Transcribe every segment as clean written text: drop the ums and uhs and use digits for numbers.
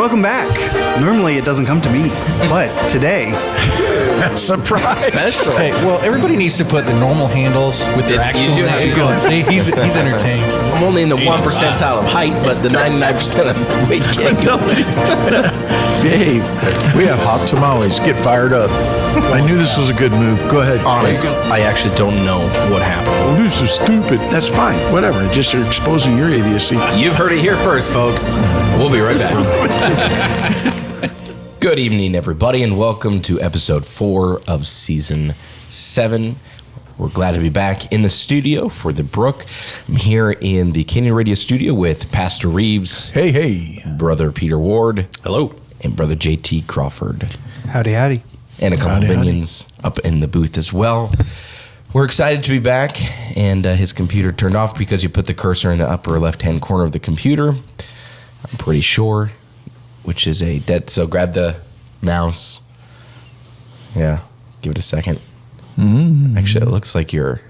Welcome back. Normally it doesn't come to me, but today, surprise. Special. Hey, well, everybody needs to put the normal handles with their actual names. See, he's entertained. I'm only in the 1 percentile of height, but the 99% of weight gain. Dave, we have hot tamales. Get fired up. I knew this was a good move. Go ahead. Honest, I actually don't know what happened. Well, this is stupid. That's fine. Whatever. Just you're exposing your idiocy. You've heard it here first, folks. We'll be right back. Good evening, everybody, and welcome to episode 4 of season 7. We're glad to be back in the studio for the Brook. I'm here in the Canaan Radio studio with Pastor Reeves. Hey, hey. Brother Peter Ward. Hello. And Brother JT Crawford. howdy, howdy. And a couple of minions up in the booth as well. We're excited to be back, and his computer turned off because you put the cursor in the upper left-hand corner of the computer. I'm pretty sure, which is a dead. So grab the mouse. Yeah, give it a second. Actually, it looks like you're.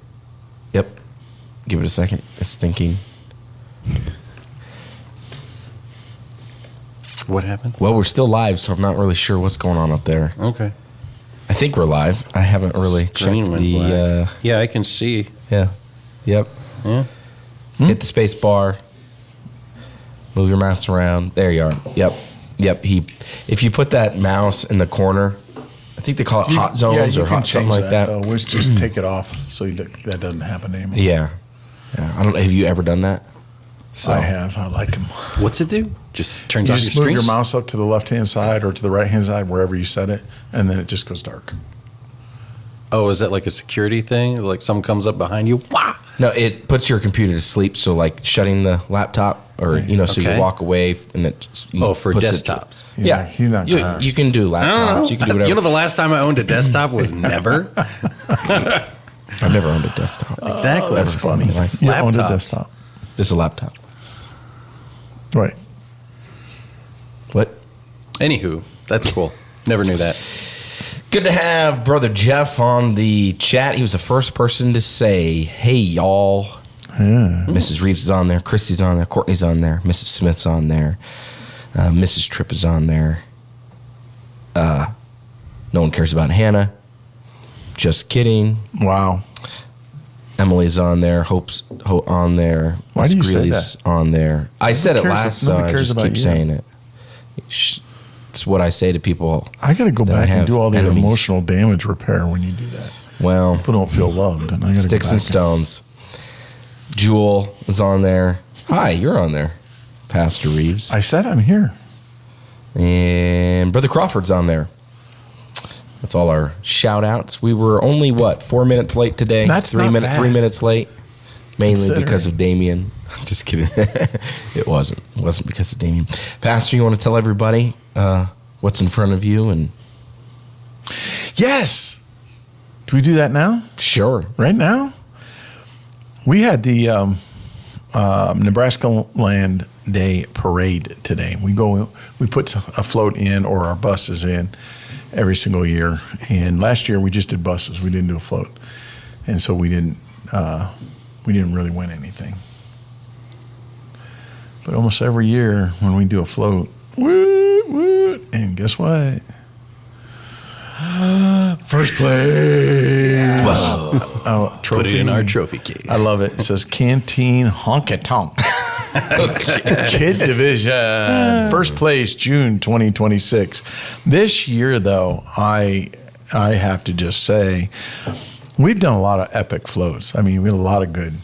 Yep. Give it a second. It's thinking. What happened? Well, we're still live, so I'm not really sure what's going on up there. Okay. I think we're live. I haven't really Screen checked went the. black. Yeah, I can see. Yeah. Yep. Yeah. Hit the space bar. Move your mouse around. There you are. Yep. If you put that mouse in the corner, I think they call it hot zones or hot something like that. We'll just take it off so that doesn't happen anymore. Yeah. I don't know. Have you ever done that? So. I have. I like them. What's it do? Just turns You off just your move screen? your mouse up to the left-hand side or to the right-hand side, wherever you set it, and then it just goes dark. Oh, is that like a security thing? Like someone comes up behind you? Wah! No, it puts your computer to sleep. So like shutting the laptop or, so you walk away and it just, for puts desktops. Yeah. He's not You can do laptops. You can do whatever. You know, the last time I owned a desktop was never. I've never owned a desktop. Exactly. That's funny. Like, You owned a laptops. desktop. This is a laptop. Right. What? Anywho, that's cool. Never knew that. Good to have Brother Jeff on the chat. He was the first person to say, hey, y'all. Yeah. Mrs. Reeves is on there. Christy's on there. Courtney's on there. Mrs. Smith's on there. Mrs. Tripp is on there. No one cares about Hannah. Just kidding. Wow. Emily's on there. Hope's on there. Why do you say Greeley's that? on there. I said it cares- last, so nobody I cares just about keep you. saying it. It's what I say to people. I got to go that I back and have do all the enemies. emotional damage repair when you do that. Well, People don't feel loved. And I gotta Sticks go and back Stones. Jewel is on there. Hi, you're on there, Pastor Reeves. I said I'm here. And Brother Crawford's on there. That's all our shout outs. We were only, 4 minutes late today? That's 3 not minutes. bad. 3 minutes late. Mainly Considering. because of Damien. Just kidding. It wasn't. It wasn't because of Damien. Pastor, you want to tell everybody what's in front of you? And Yes. Do we do that now? sure. Right now? We had the Nebraska Land Day parade today. We put a float in or our buses in every single year. And last year we just did buses. We didn't do a float. And so we didn't really win anything. But almost every year when we do a float, woot, woot, and guess what? First place. Whoa. Trophy. Put it in our trophy case. I love it. It says Canteen Honky Tonk. Kid Division. First place, June 2026. This year, though, I have to just say, we've done a lot of epic floats. I mean, we had a lot of good.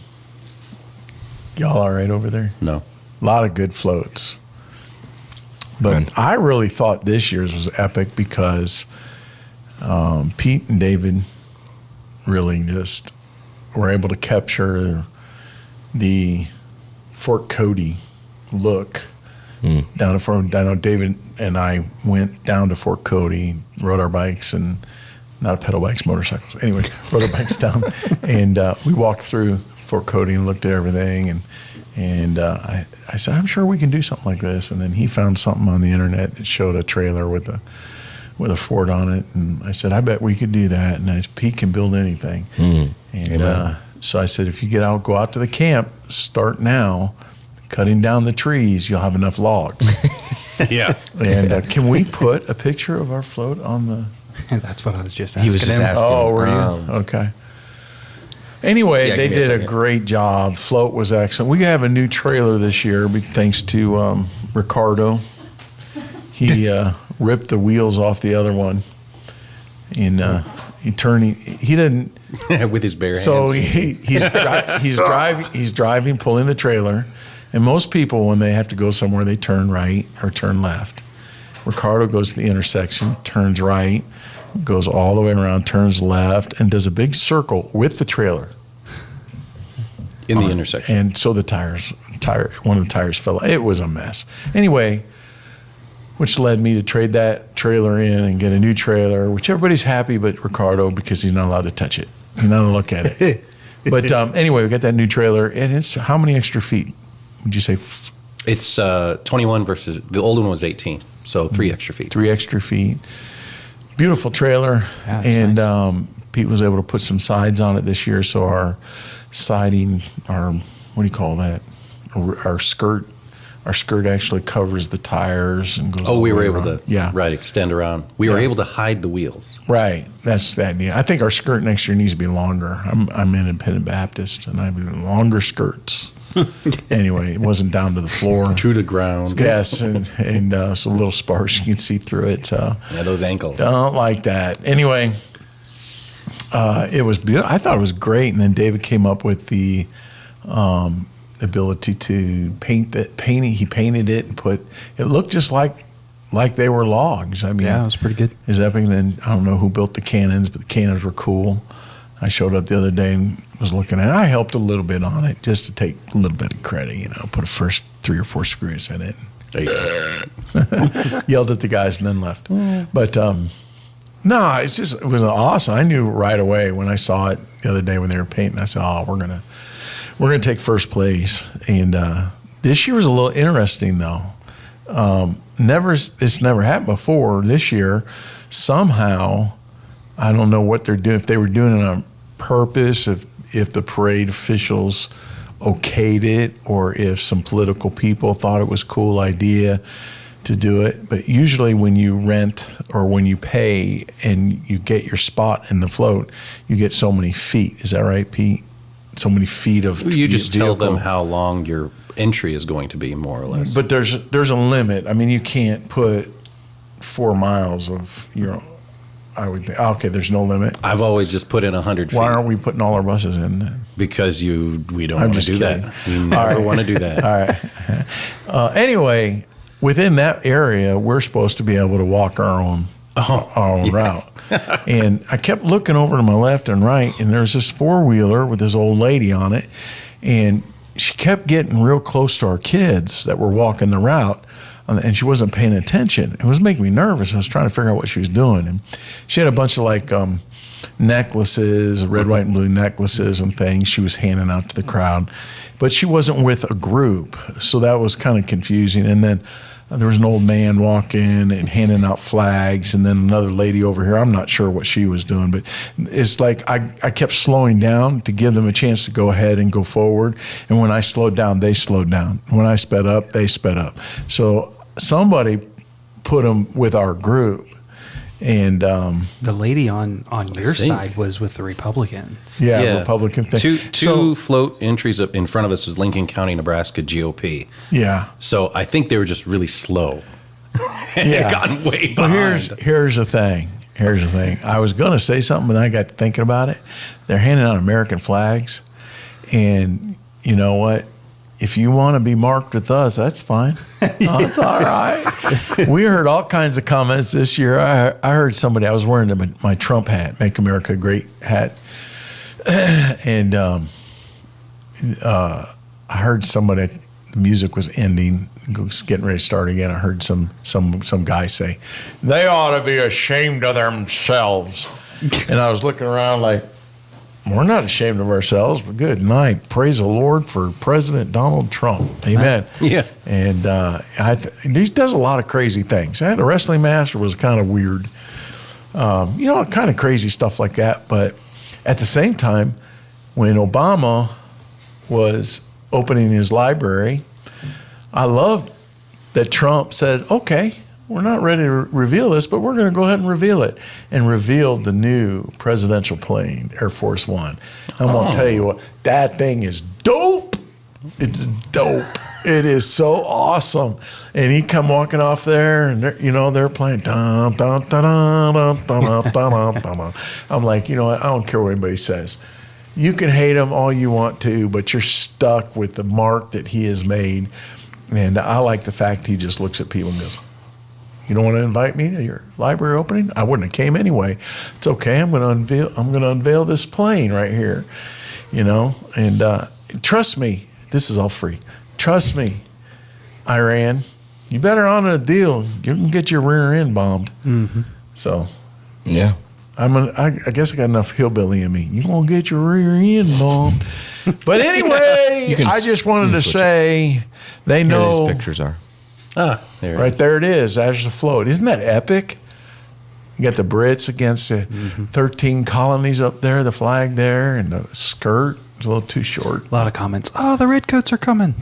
Y'all all right over there? No. A lot of good floats. But Good. I really thought this year's was epic because Pete and David really just were able to capture the Fort Cody look down to Fort. I know David and I went down to Fort Cody, rode our bikes and not pedal bikes, motorcycles. Anyway, rode our bikes down, and we walked through Fort Cody and looked at everything. And I said, I'm sure we can do something like this. And then he found something on the internet that showed a trailer with a fort on it. And I said, I bet we could do that. And Pete can build anything. And so I said, if you go out to the camp, start now, cutting down the trees, you'll have enough logs. Yeah. And can we put a picture of our float on the? That's what I was just asking. He was just him. asking. Oh, were you? Okay. Anyway, Yeah, they give me a did a second. great job. Float was excellent. We have a new trailer this year, thanks to Ricardo. He ripped the wheels off the other one, and he didn't. With his bare hands. So he's driving, pulling the trailer, and most people when they have to go somewhere, they turn right or turn left. Ricardo goes to the intersection, turns right, goes all the way around, turns left, and does a big circle with the trailer. in the intersection. And so one of the tires fell out. It was a mess. Anyway, which led me to trade that trailer in and get a new trailer, which everybody's happy but Ricardo, because he's not allowed to touch it. He's not allowed to look at it. But anyway, we got that new trailer, and it's how many extra feet would you say? It's 21 versus the old one was 18, so 3 extra feet. 3 extra feet. Beautiful trailer, Yeah, and nice. Pete was able to put some sides on it this year, so our siding, what do you call that? Our skirt actually covers the tires and goes. Oh, we were all the able way to around. extend around. We were able to hide the wheels. Right, that's that. Yeah, I think our skirt next year needs to be longer. I'm independent Baptist, and I have longer skirts. Anyway, it wasn't down to the floor. True to ground. Yes, and so a little sparse, you can see through it. So Yeah, those ankles. don't like that. Anyway, it was beautiful. I thought it was great, and then David came up with the ability to paint it. He painted it and it looked just like they were logs. I mean, Yeah, it was pretty good. Is epic. And then I don't know who built the cannons, but the cannons were cool. I showed up the other day and was looking at it. I helped a little bit on it just to take a little bit of credit, put a first 3 or 4 screws in it. There you go. Yelled at the guys and then left. But no, it was awesome. I knew right away when I saw it the other day when they were painting. I said, "Oh, we're gonna take first place." And this year was a little interesting though. It's never happened before. This year, somehow, I don't know what they're doing. If they were doing it on purpose, if the parade officials okayed it, or if some political people thought it was a cool idea to do it. But usually when you rent or when you pay and you get your spot in the float, you get so many feet. Is that right, Pete? So many feet of You just tell them vehicle. how long your entry is going to be, more or less. But there's a limit. I mean, you can't put 4 miles of I would think. Okay, there's no limit. I've always just put in 100 feet. Why aren't we putting all our buses in then? Because we don't I'm want to just do kidding. that. We never want to do that. All right. Anyway, within that area, we're supposed to be able to walk our own route. And I kept looking over to my left and right, and there's this 4-wheeler with this old lady on it, and she kept getting real close to our kids that were walking the route, and she wasn't paying attention. It was making me nervous. I was trying to figure out what she was doing, and she had a bunch of necklaces, red, white, and blue necklaces and things she was handing out to the crowd, but she wasn't with a group, so that was kind of confusing. And then there was an old man walking and handing out flags, and then another lady over here. I'm not sure what she was doing, but it's like I kept slowing down to give them a chance to go ahead and go forward. And when I slowed down, they slowed down. When I sped up, they sped up. So somebody put them with our group. And The lady on your think. side was with the Republicans. Republican thing. Two float entries up in front of us was Lincoln County, Nebraska GOP. Yeah. So I think they were just really slow. Yeah. Gotten way But behind. here's the thing. I was going to say something, but then I got thinking about it. They're handing out American flags, and you know what? If you want to be marked with us, that's fine. It's all right. We heard all kinds of comments this year. I heard somebody, I was wearing my Trump hat, Make America Great hat. And I heard somebody, the music was ending, was getting ready to start again. I heard some guy say, "They ought to be ashamed of themselves." And I was looking around like, we're not ashamed of ourselves, but good night. Praise the Lord for President Donald Trump. Amen. Yeah. And he does a lot of crazy things. The wrestling match was kind of weird. Kind of crazy stuff like that. But at the same time, when Obama was opening his library, I loved that Trump said, okay, we're not ready to reveal this, but we're going to go ahead and reveal it, and revealed the new presidential plane, Air Force One. I'm going to tell you what, that thing is dope. It's dope. It is so awesome. And he come walking off there, and they're playing. Dun, dun, dun, dun, dun, dun, dun, dun, dun, dun. I'm like, you know what? I don't care what anybody says. You can hate him all you want to, but you're stuck with the mark that he has made. And I like the fact he just looks at people and goes, you don't want to invite me to your library opening? I wouldn't have came anyway. It's okay. I'm going to unveil this plane right here, And trust me, this is all free. Trust me, Iran, you better honor the deal. You can get your rear end bombed. Mm-hmm. So, yeah, I guess I got enough hillbilly in me. You gonna get your rear end bombed. But anyway, I just wanted to say they know. Here these pictures are. Ah, there it Right is. there it is. There's the float. Isn't that epic? You got the Brits against the 13 colonies up there, the flag there, and the skirt. It's a little too short. A lot of comments. Oh, the redcoats are coming.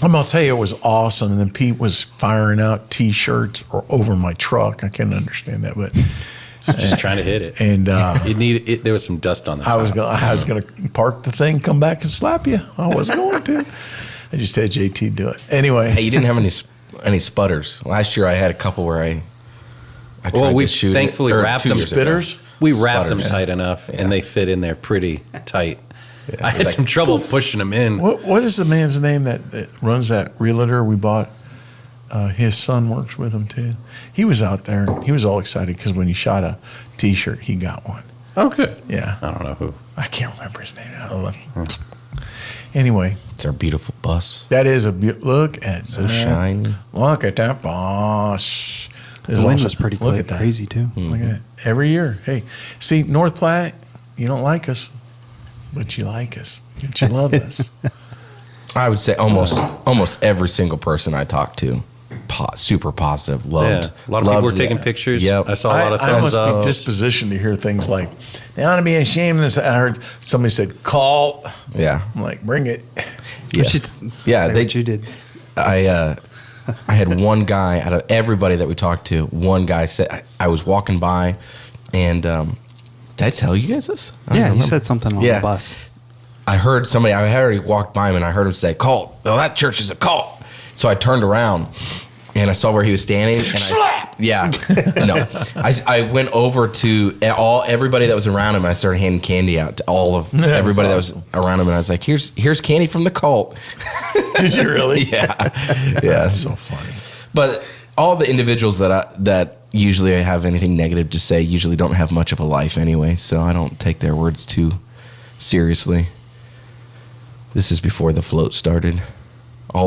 I'm going to tell you, it was awesome. And then Pete was firing out T-shirts over my truck. I can't understand that, but Just trying to hit it. and There was some dust on the I top. was going to park the thing, come back and slap you. I was going to. I just had JT do it. Anyway. Hey, you didn't have any sputters. Last year I had a couple where I tried we to shoot thankfully wrapped them. Spitters? We wrapped them Sputters. tight enough, and they fit in there pretty tight. Yeah, I had some trouble pushing them in. What is the man's name that runs that realtor we bought? His son works with him too. He was out there. He was all excited because when he shot a T-shirt, he got one. Oh, good. Yeah. I don't know who. I can't remember his name. I don't know. Anyway, It's our beautiful bus. that is look at So that. shiny. Look at that bus. The wind was pretty Look at that. crazy, too. Look at that. Every year. Hey, see, North Platte, you don't like us, but you like us. But you love us. I would say almost every single person I talked to, super positive, loved. Yeah. A lot of people were taking pictures. Yep. I saw a lot of I thumbs must up. be dispositioned to hear things like, they ought to be ashamed of this. I heard somebody said, cult. Yeah. I'm like, bring it. Yeah. Yeah, Say what you did. I had one guy out of everybody that we talked to. One guy said, I was walking by, and did I tell you guys this? I don't Yeah, you remember. said something on Yeah. the bus. I heard somebody. I had already walked by him, and I heard him say, "Cult! Oh, that church is a cult." So I turned around, and I saw where he was standing. And Slap! No. I went over to everybody that was around him. And I started handing candy out to all of everybody that was around him, and I was like, "Here's candy from the cult." Did you really? Yeah. That's so funny. But all the individuals that usually I have anything negative to say usually don't have much of a life anyway, so I don't take their words too seriously. This is before the float started. I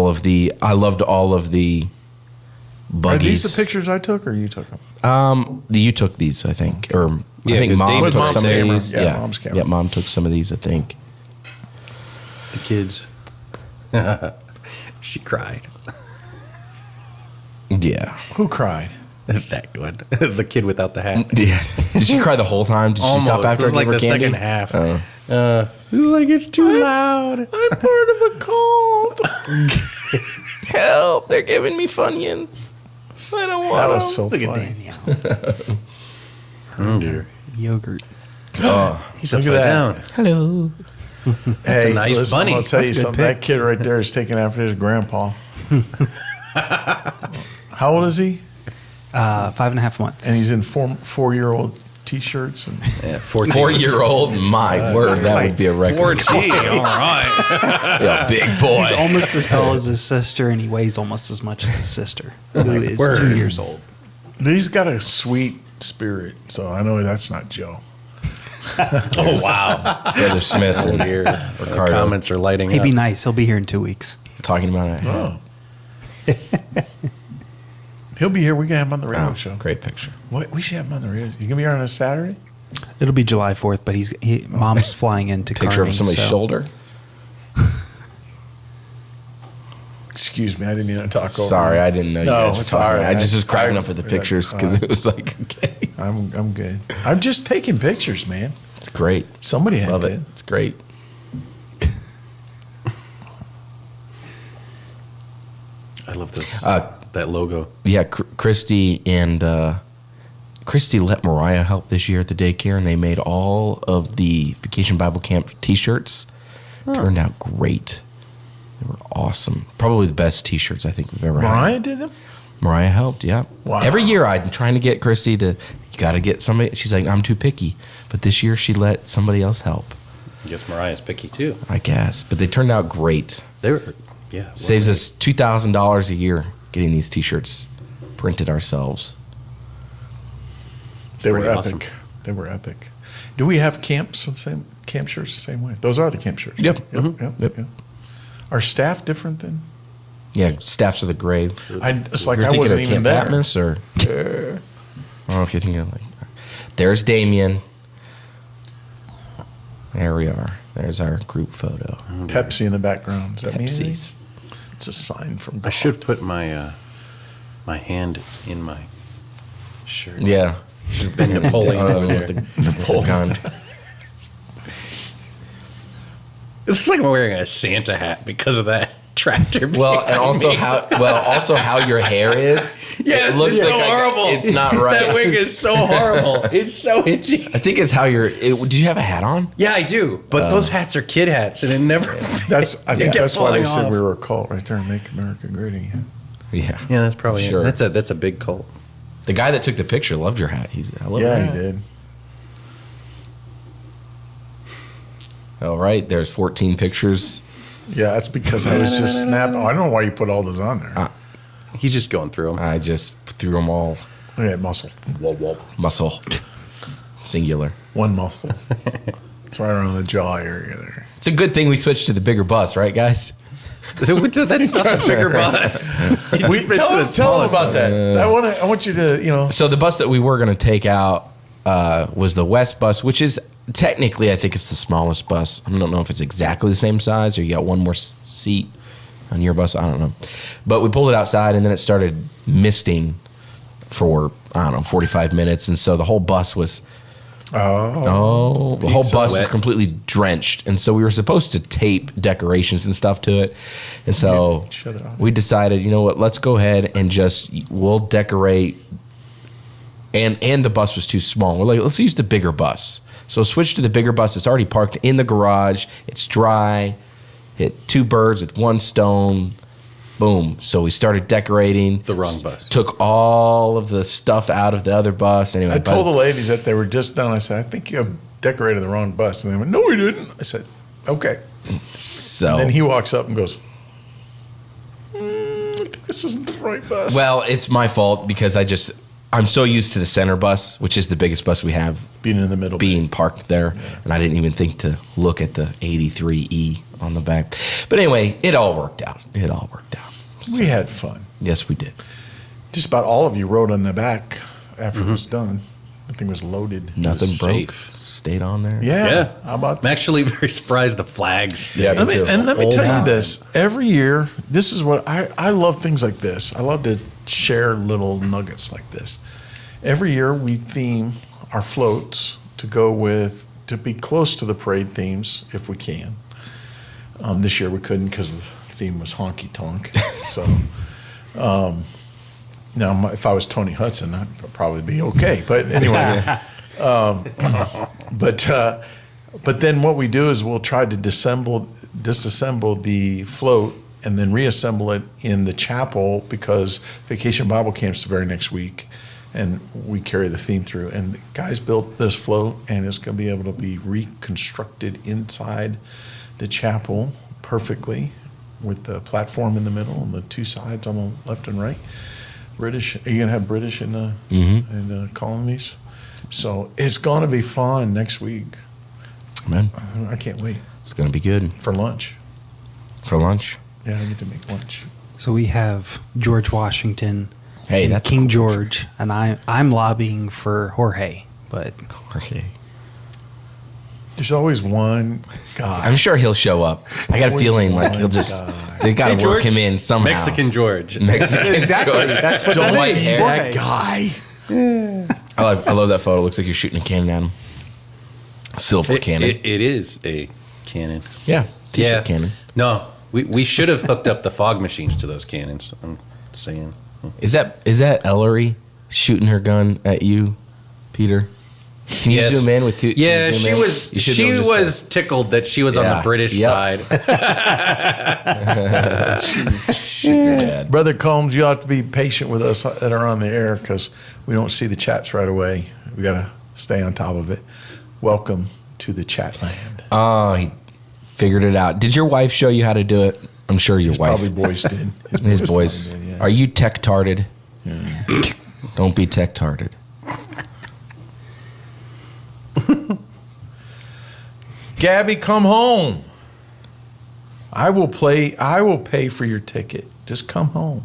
loved all of the buggies. Are these the pictures I took, or you took them? You took these, I think, or Yeah, I think 'cause Mom David took Mom's some camera. of these. Yeah, Mom's camera. Yeah, Mom took some of these, I think. The kids. She cried. Yeah. Who cried? That good. The kid without the hat. Yeah. Did she cry the whole time? Did she stop after I It was gave like her the candy? second half. Oh. Like it's too loud. I'm part of a cult. Help! They're giving me Funyuns. I don't want That them. was so Look at funny. Danielle. Yogurt. He's Look at upside that. down. Hello. That's a nice listen, bunny. I'm gonna tell That's you a good something. pick. That kid right there is taking after his grandpa. How old is he? 5.5 months. And he's in 4-year-old T-shirts. And Yeah, 14. 4-year-old. My word, that would be a record. 14. All right. Yeah, big boy. He's almost as tall as his sister, and he weighs almost as much as his sister, who is word. 2 years old. he's got a sweet spirit, so I know that's not Joe. Oh, wow. Brother Smith and Here, Ricardo comments are lighting He'd up. be nice. He'll be here in 2 weeks. talking about it. Oh. He'll be here. We can have him on the radio show. Great picture. What? We should have him on the radio. You gonna be here on a Saturday? It'll be July 4th, but Mom's flying into Picture Kearney, of somebody's so- shoulder. Excuse me, I didn't mean to talk over. Sorry, you. I didn't know you No, guys were it's talking. all right. I just was cracking up at the you're like, pictures because it was like, okay, I'm good. I'm just taking pictures, man. it's great. Somebody had Love to. it. It's great. I love this. that logo. Yeah, Christy let Mariah help this year at the daycare, and they made all of the Vacation Bible Camp T-shirts. Turned out great. They were awesome. Probably the best T-shirts I think we've ever had. Mariah did them? Mariah helped, yeah. Wow. Every year I'm trying to get Christy to, you got to get somebody. She's like, I'm too picky. But this year she let somebody else help. I guess Mariah's picky too. I guess. But they turned out great. They were, yeah. Saves us $2,000 a year getting these T-shirts printed ourselves. They were Pretty epic. awesome. They were epic. Do we have camps with the same camp shirts the same way? Those are the camp shirts. Yep. Yep. Are staff different then? Yeah, staffs of the grave. It's like You're I thinking wasn't of even Camp there. Patmos, or I don't know if you're thinking of like. There's Damien. There we are. There's our group photo. Pepsi in the background. Does that mean anything? Pepsi's. It's a sign from God. I should put my my hand in my shirt. Yeah. Should have been Napoleon over there. With the gun. It looks like I'm wearing a Santa hat because of that tractor. Well, and behind also me. how your hair is. Yes, it looks it's so like horrible. It's not right. That wig is so horrible. It's so itchy. I think it's how did you have a hat on? Yeah, I do. But those hats are kid hats, and it never. I think kept that's why they falling said off. we were a cult right there. Make America Great Again. Yeah. Yeah, that's probably Sure. it. That's a big cult. The guy that took the picture loved your hat. I love Yeah, your he hat. did. All right, there's 14 pictures. Yeah, that's because I was just snapped. I don't know why you put all those on there. He's just going through them. I just threw them all Yeah, muscle. muscle. Singular. One muscle. It's right around the jaw area there. It's a good thing we switched to the bigger bus, right, guys? That's not a bigger bus. Tell them about that. I want you to, So the bus that we were going to take out was the West bus, which is technically, I think it's the smallest bus. I don't know if it's exactly the same size or you got one more seat on your bus. I don't know. But we pulled it outside and then it started misting for, 45 minutes. And so the whole bus was... the whole bus was completely drenched. And so we were supposed to tape decorations and stuff to it. And so shut it off. we decided, you know what, let's go ahead and we'll decorate. And the bus was too small. We're like, let's use the bigger bus. So switch to the bigger bus. It's already parked in the garage. It's dry. Hit two birds with one stone. Boom. So we started decorating. The wrong bus. Took all of the stuff out of the other bus. Anyway, I told the ladies that they were just done. I said, I think you have decorated the wrong bus. And they went, no, we didn't. I said, okay. so And then he walks up and goes, I think this isn't the right bus. well, it's my fault because I'm so used to the center bus, which is the biggest bus we have, being in the middle. being parked there, and I didn't even think to look at the 83E on the back. But anyway, it all worked out. We had fun. Yes, we did. Just about all of you rode on the back after it was done. The thing was loaded. Nothing was broke. safe. Stayed on there. Yeah. How about I'm actually very surprised the flags. Yeah, Let me too. me Old tell you time. this. Every year, this is what I love things like this. I love to share little nuggets like this. Every year we theme our floats to be close to the parade themes if we can. This year we couldn't because the theme was honky tonk. So now if I was Tony Hudson, I'd probably be okay. But anyway, but then what we do is we'll try to disassemble the float and then reassemble it in the chapel because Vacation Bible Camp's the very next week, and we carry the theme through. And the guys built this float, and it's going to be able to be reconstructed inside the chapel perfectly with the platform in the middle and the two sides on the left and right. British, are you going to have British in the colonies? So it's going to be fun next week. Man, I can't wait it's going to be good. for lunch. For lunch? Yeah, I get to make lunch. So we have George Washington, Hey, and that's King cool. George, and I'm lobbying for Jorge, but Okay. There's always one guy. I'm sure he'll show up. I got a Always feeling like one he'll just, guy. they got to Hey, work George. him in somehow. Mexican George. Mexican exactly. George. That's what Don't that like is. that Jorge. guy. I love that photo. Looks like you're shooting a cannon at him. A silver cannon. It is a cannon. Yeah. T-shirt cannon. No, we should have hooked up the fog machines to those cannons. I'm saying. Is that Ellery shooting her gun at you, Peter? Can you zoom in with two? Yeah, she was tickled that she was on the British side. Shooting your dad. Brother Combs, you have to be patient with us that are on the air because we don't see the chats right away. We got to stay on top of it. Welcome to the chat land. Oh, he figured it out. Did your wife show you how to do it? I'm sure your wife. Probably boys did. His boys. Did, yeah. Are you tech-tarded? Yeah. Don't be tech-tarded. Gabby, come home. I will pay for your ticket. Just come home.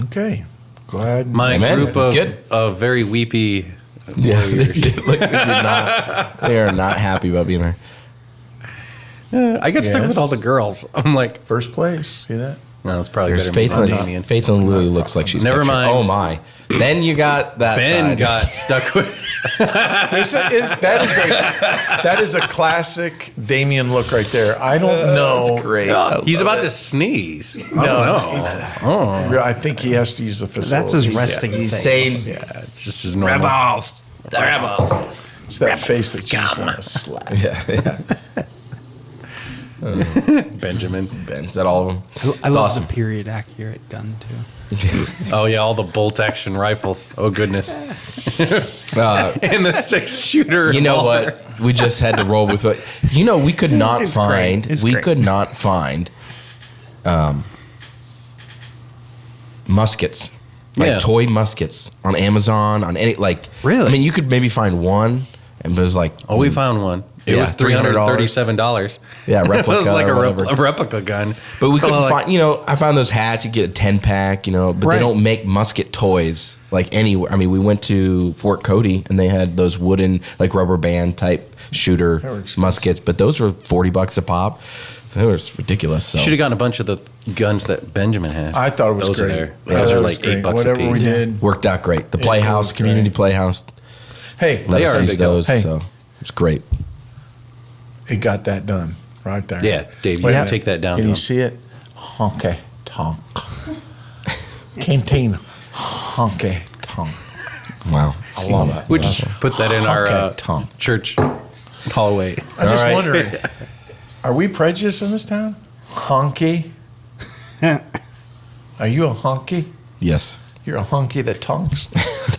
Okay. Go ahead. My group of very weepy warriors. They are not happy about being there. I got stuck with all the girls. I'm like, first place. See that? No, it's probably There's better than Damien. Faithlin literally looks like she's Never textured. mind. Oh my. Then you got that Ben side. got stuck with. That is a classic Damien look right there. I don't know. That's great. He's about to sneeze. I think he has to use the facility. That's his resting He's face. saying, Yeah, it's just his normal. rebels. The rebels. It's that face that you just want to slap. Yeah. Benjamin. Ben, is that all of them? I love awesome. the period accurate gun too. Oh yeah, all the bolt action rifles. Oh goodness. And the 6-shooter. You know what? We just had to roll with what. We could not It's find. great. It's We great. could not find muskets, toy muskets on Amazon, on any Really? I mean, you could maybe find one, and it was like, Oh, we found one. It was $337. Yeah, replica. It was like or a whatever. replica gun. But we couldn't Like- find. I found those hats. You get a 10-pack. But Right. they don't make musket toys like anywhere. I mean, we went to Fort Cody and they had those wooden rubber band type shooter muskets, but those were $40 a pop. That was ridiculous. So. Should have gotten a bunch of the guns that Benjamin had. I thought it was Those great. Are there. Yeah, Those that are was like great. $8 Whatever a piece. we did. Worked out great. The It Playhouse, was community great. Playhouse, Hey, let They us are use big help. those. Hey. So it was great. it got that done right there. Yeah, Dave, you Wait, can take that down. Can to you him. see it? Honky tonk. Canteen. Honky tonk. Wow. I love it. We just put that in our Okay, Tom. church hallway. I'm just All right. wondering, are we prejudiced in this town? Honky? Are you a honky? Yes. You're a honky that tonks?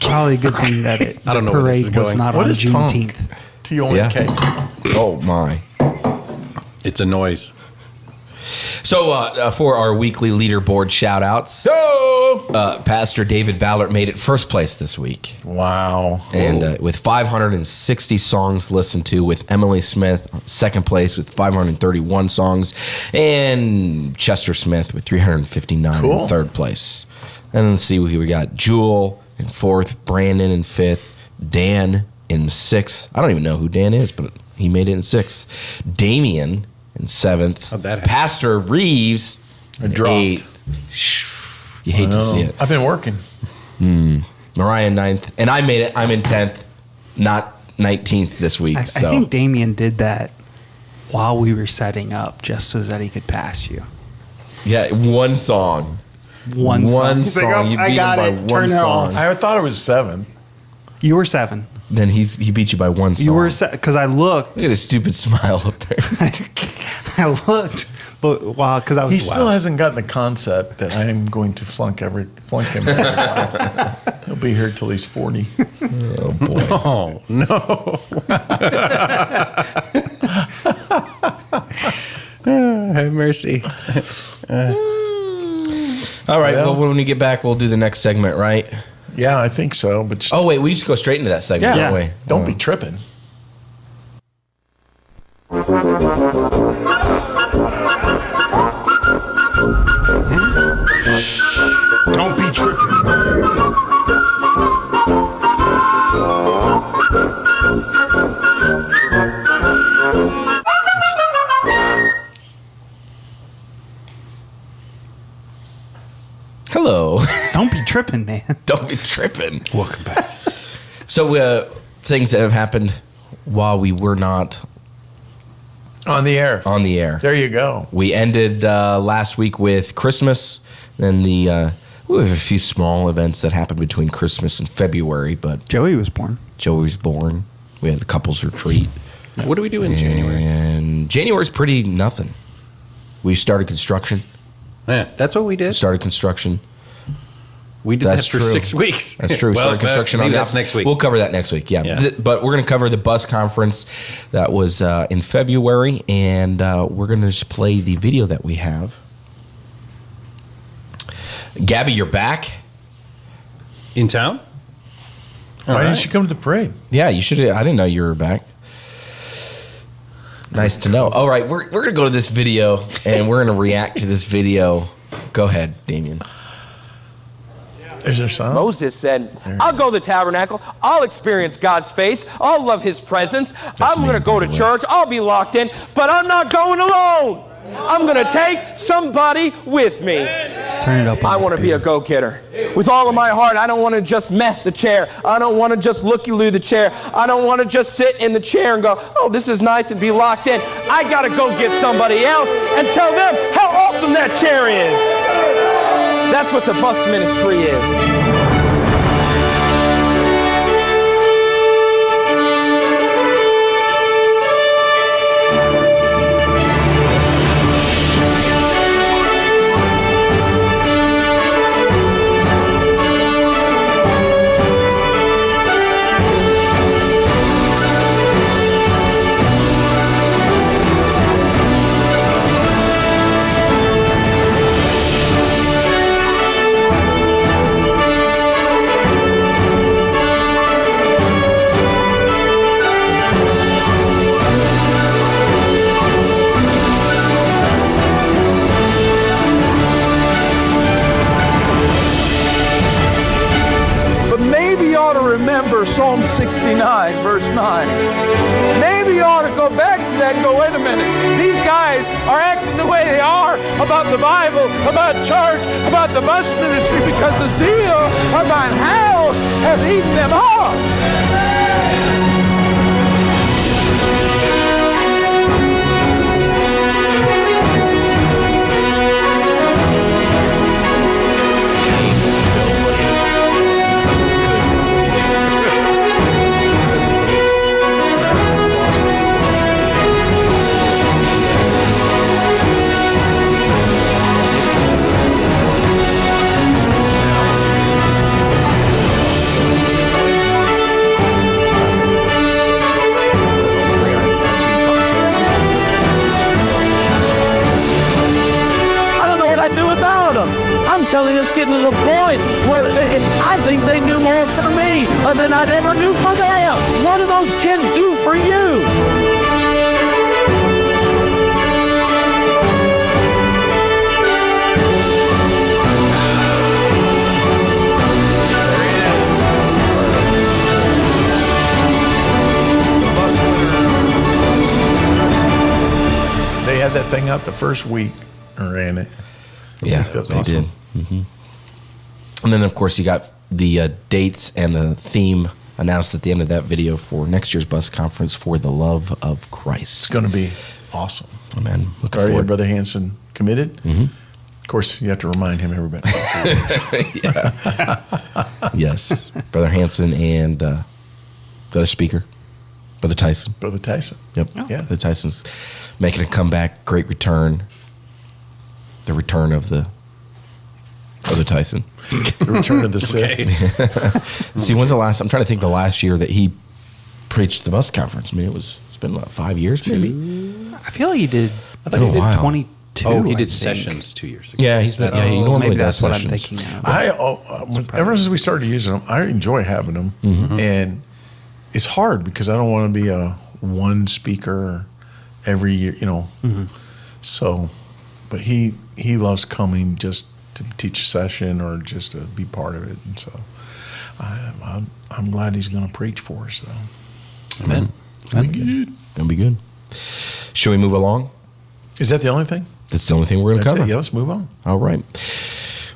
Probably a good thing that I don't the know where this is parade was going. not What on is tonk? Juneteenth. T-O-N-K. Oh my. It's a noise. So for our weekly leaderboard shout outs, Pastor David Ballard made it first place this week. Wow. And with 560 songs listened to, with Emily Smith second place with 531 songs, and Chester Smith with 359 Cool. in third place. And let's see who we got. Jewel in fourth, Brandon in fifth, Dan in sixth. I don't even know who Dan is, but he made it in sixth. Damien in seventh. How'd that happen? Pastor Reeves in dropped. eighth. You hate to see it. I've been working. Mariah in ninth, and I made it. I'm in 10th, not 19th this week. I think Damien did that while we were setting up, just so that he could pass you. Yeah, one song. One song. He's like, song. "Oh, You I beat got him by it. one Turn it song. off." I thought it was 7. You were 7. Then he beat you by one song. You were because I looked. Look at his stupid smile up there. I looked, but because I was. He still hasn't gotten the concept that I am going to flunk him every class. He'll be here till he's 40. Oh boy. Oh, no. Have mercy. All right. Well, when we get back, we'll do the next segment, right? Yeah, I think so. But just, Oh wait, we just go straight into that segment, yeah, don't we? don't be tripping. Don't be tripping. Hello. Don't be tripping, man. Don't be tripping. Welcome back. So things that have happened while we were not On the air. On the air. There you go. We ended last week with Christmas. Then we have a few small events that happened between Christmas and February, but Joey was born. Joey was born. We had the couples retreat. What do we do in January? And January's pretty nothing. We started construction. Yeah, that's what we did. Started construction. We did That's that for true. 6 weeks. That's true. Well, Started construction. maybe on that's that. next week. We'll cover that next week. Yeah. Yeah. But we're going to cover the bus conference that was in February, and we're going to just play the video that we have. Gabby, you're back. In town? Why didn't you come to the parade? Yeah, you should. I didn't know you were back. Nice to know. All right, we're going to go to this video, and we're going to react to this video. Go ahead, Damien. Is there some? Moses said, I'll go to the tabernacle. I'll experience God's face. I'll love his presence. I'm going to go to church. I'll be locked in, but I'm not going alone. I'm going to take somebody with me. Turn it up. I want to be a go-getter. With all of my heart, I don't want to just meh the chair. I don't want to just looky-loo the chair. I don't want to just sit in the chair and go, oh, this is nice, and be locked in. I got to go get somebody else and tell them how awesome that chair is. That's what the bus ministry is. Remember Psalm 69, verse 9. Maybe you ought to go back to that and go, wait a minute. These guys are acting the way they are about the Bible, about church, about the bus ministry because the zeal of thine house hath eaten them up. I'm telling you, it's getting to the point where I think they do more for me than I'd ever do for them. What do those kids do for you? They had that thing out the first week, or ran it. Yeah, they did. Mm-hmm. And then, of course, you got the dates and the theme announced at the end of that video for next year's bus conference, For the Love of Christ. It's going to be awesome. Amen. Looking Already forward. had Brother Hanson committed. Mm-hmm. Of course, you have to remind him every bit. Yes. Brother Hanson and the other speaker, Brother Tyson. Brother Tyson. Yep. Oh. Yeah. Brother Tyson's making a comeback. Great return. The return of the Brother Tyson. The return of the sick. See, when's the last? I'm trying to think the last year that he preached the bus conference. I mean, it's been about 5 years, maybe. I feel like he did. I thought he did 22. Oh, he I did think. sessions 2 years ago. Yeah, he's been. Yeah, he Oh, normally maybe does that's what I'm sessions. thinking of. Ever since we started using them, I enjoy having them, and it's hard because I don't want to be a one speaker every year, you know. So, but he loves coming just to teach a session or just to be part of it, and so I'm glad he's going to preach for us. So, Amen. it'll be good. Gonna be good. Shall we move along? Is that the only thing? That's the only thing we're going to That's cover. it. Yeah, let's move on. All right.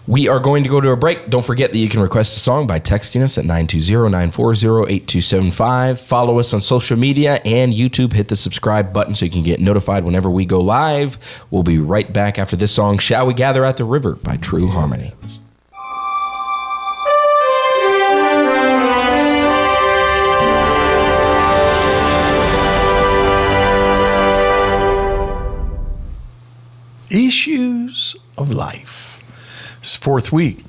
We are going to go to a break. Don't forget that you can request a song by texting us at 920-940-8275. Follow us on social media and YouTube. Hit the subscribe button so you can get notified whenever we go live. We'll be right back after this song, Shall We Gather at the River by True Harmony. Issues of life. It's 4th week.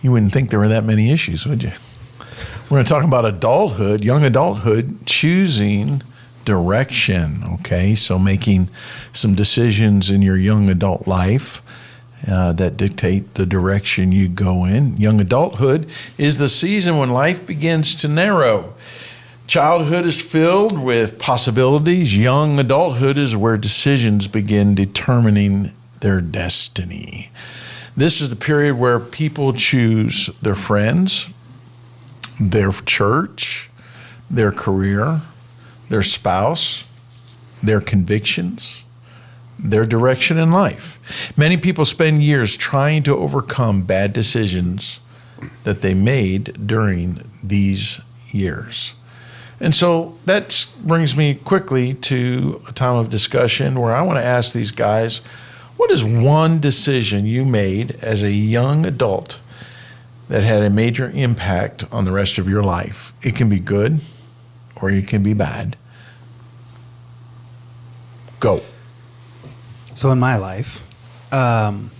You wouldn't think there were that many issues, would you? We're going to talk about adulthood, young adulthood, choosing direction, okay? So making some decisions in your young adult life that dictate the direction you go in. Young adulthood is the season when life begins to narrow. Childhood is filled with possibilities. Young adulthood is where decisions begin determining their destiny. This is the period where people choose their friends, their church, their career, their spouse, their convictions, their direction in life. Many people spend years trying to overcome bad decisions that they made during these years. And so that brings me quickly to a time of discussion where I want to ask these guys, what is one decision you made as a young adult that had a major impact on the rest of your life? It can be good or it can be bad. Go. So in my life, in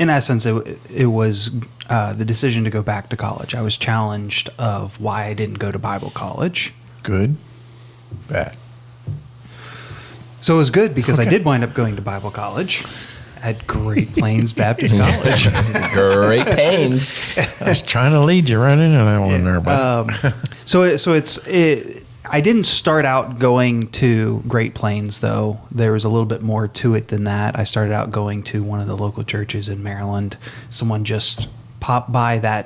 essence, it was the decision to go back to college. I was challenged of why I didn't go to Bible college. Good, bad. So it was good because I did wind up going to Bible college at Great Plains Baptist College. Great Plains. I was trying to lead you right into that one there, buddy. I didn't start out going to Great Plains, though. There was a little bit more to it than that. I started out going to one of the local churches in Maryland. Someone just popped by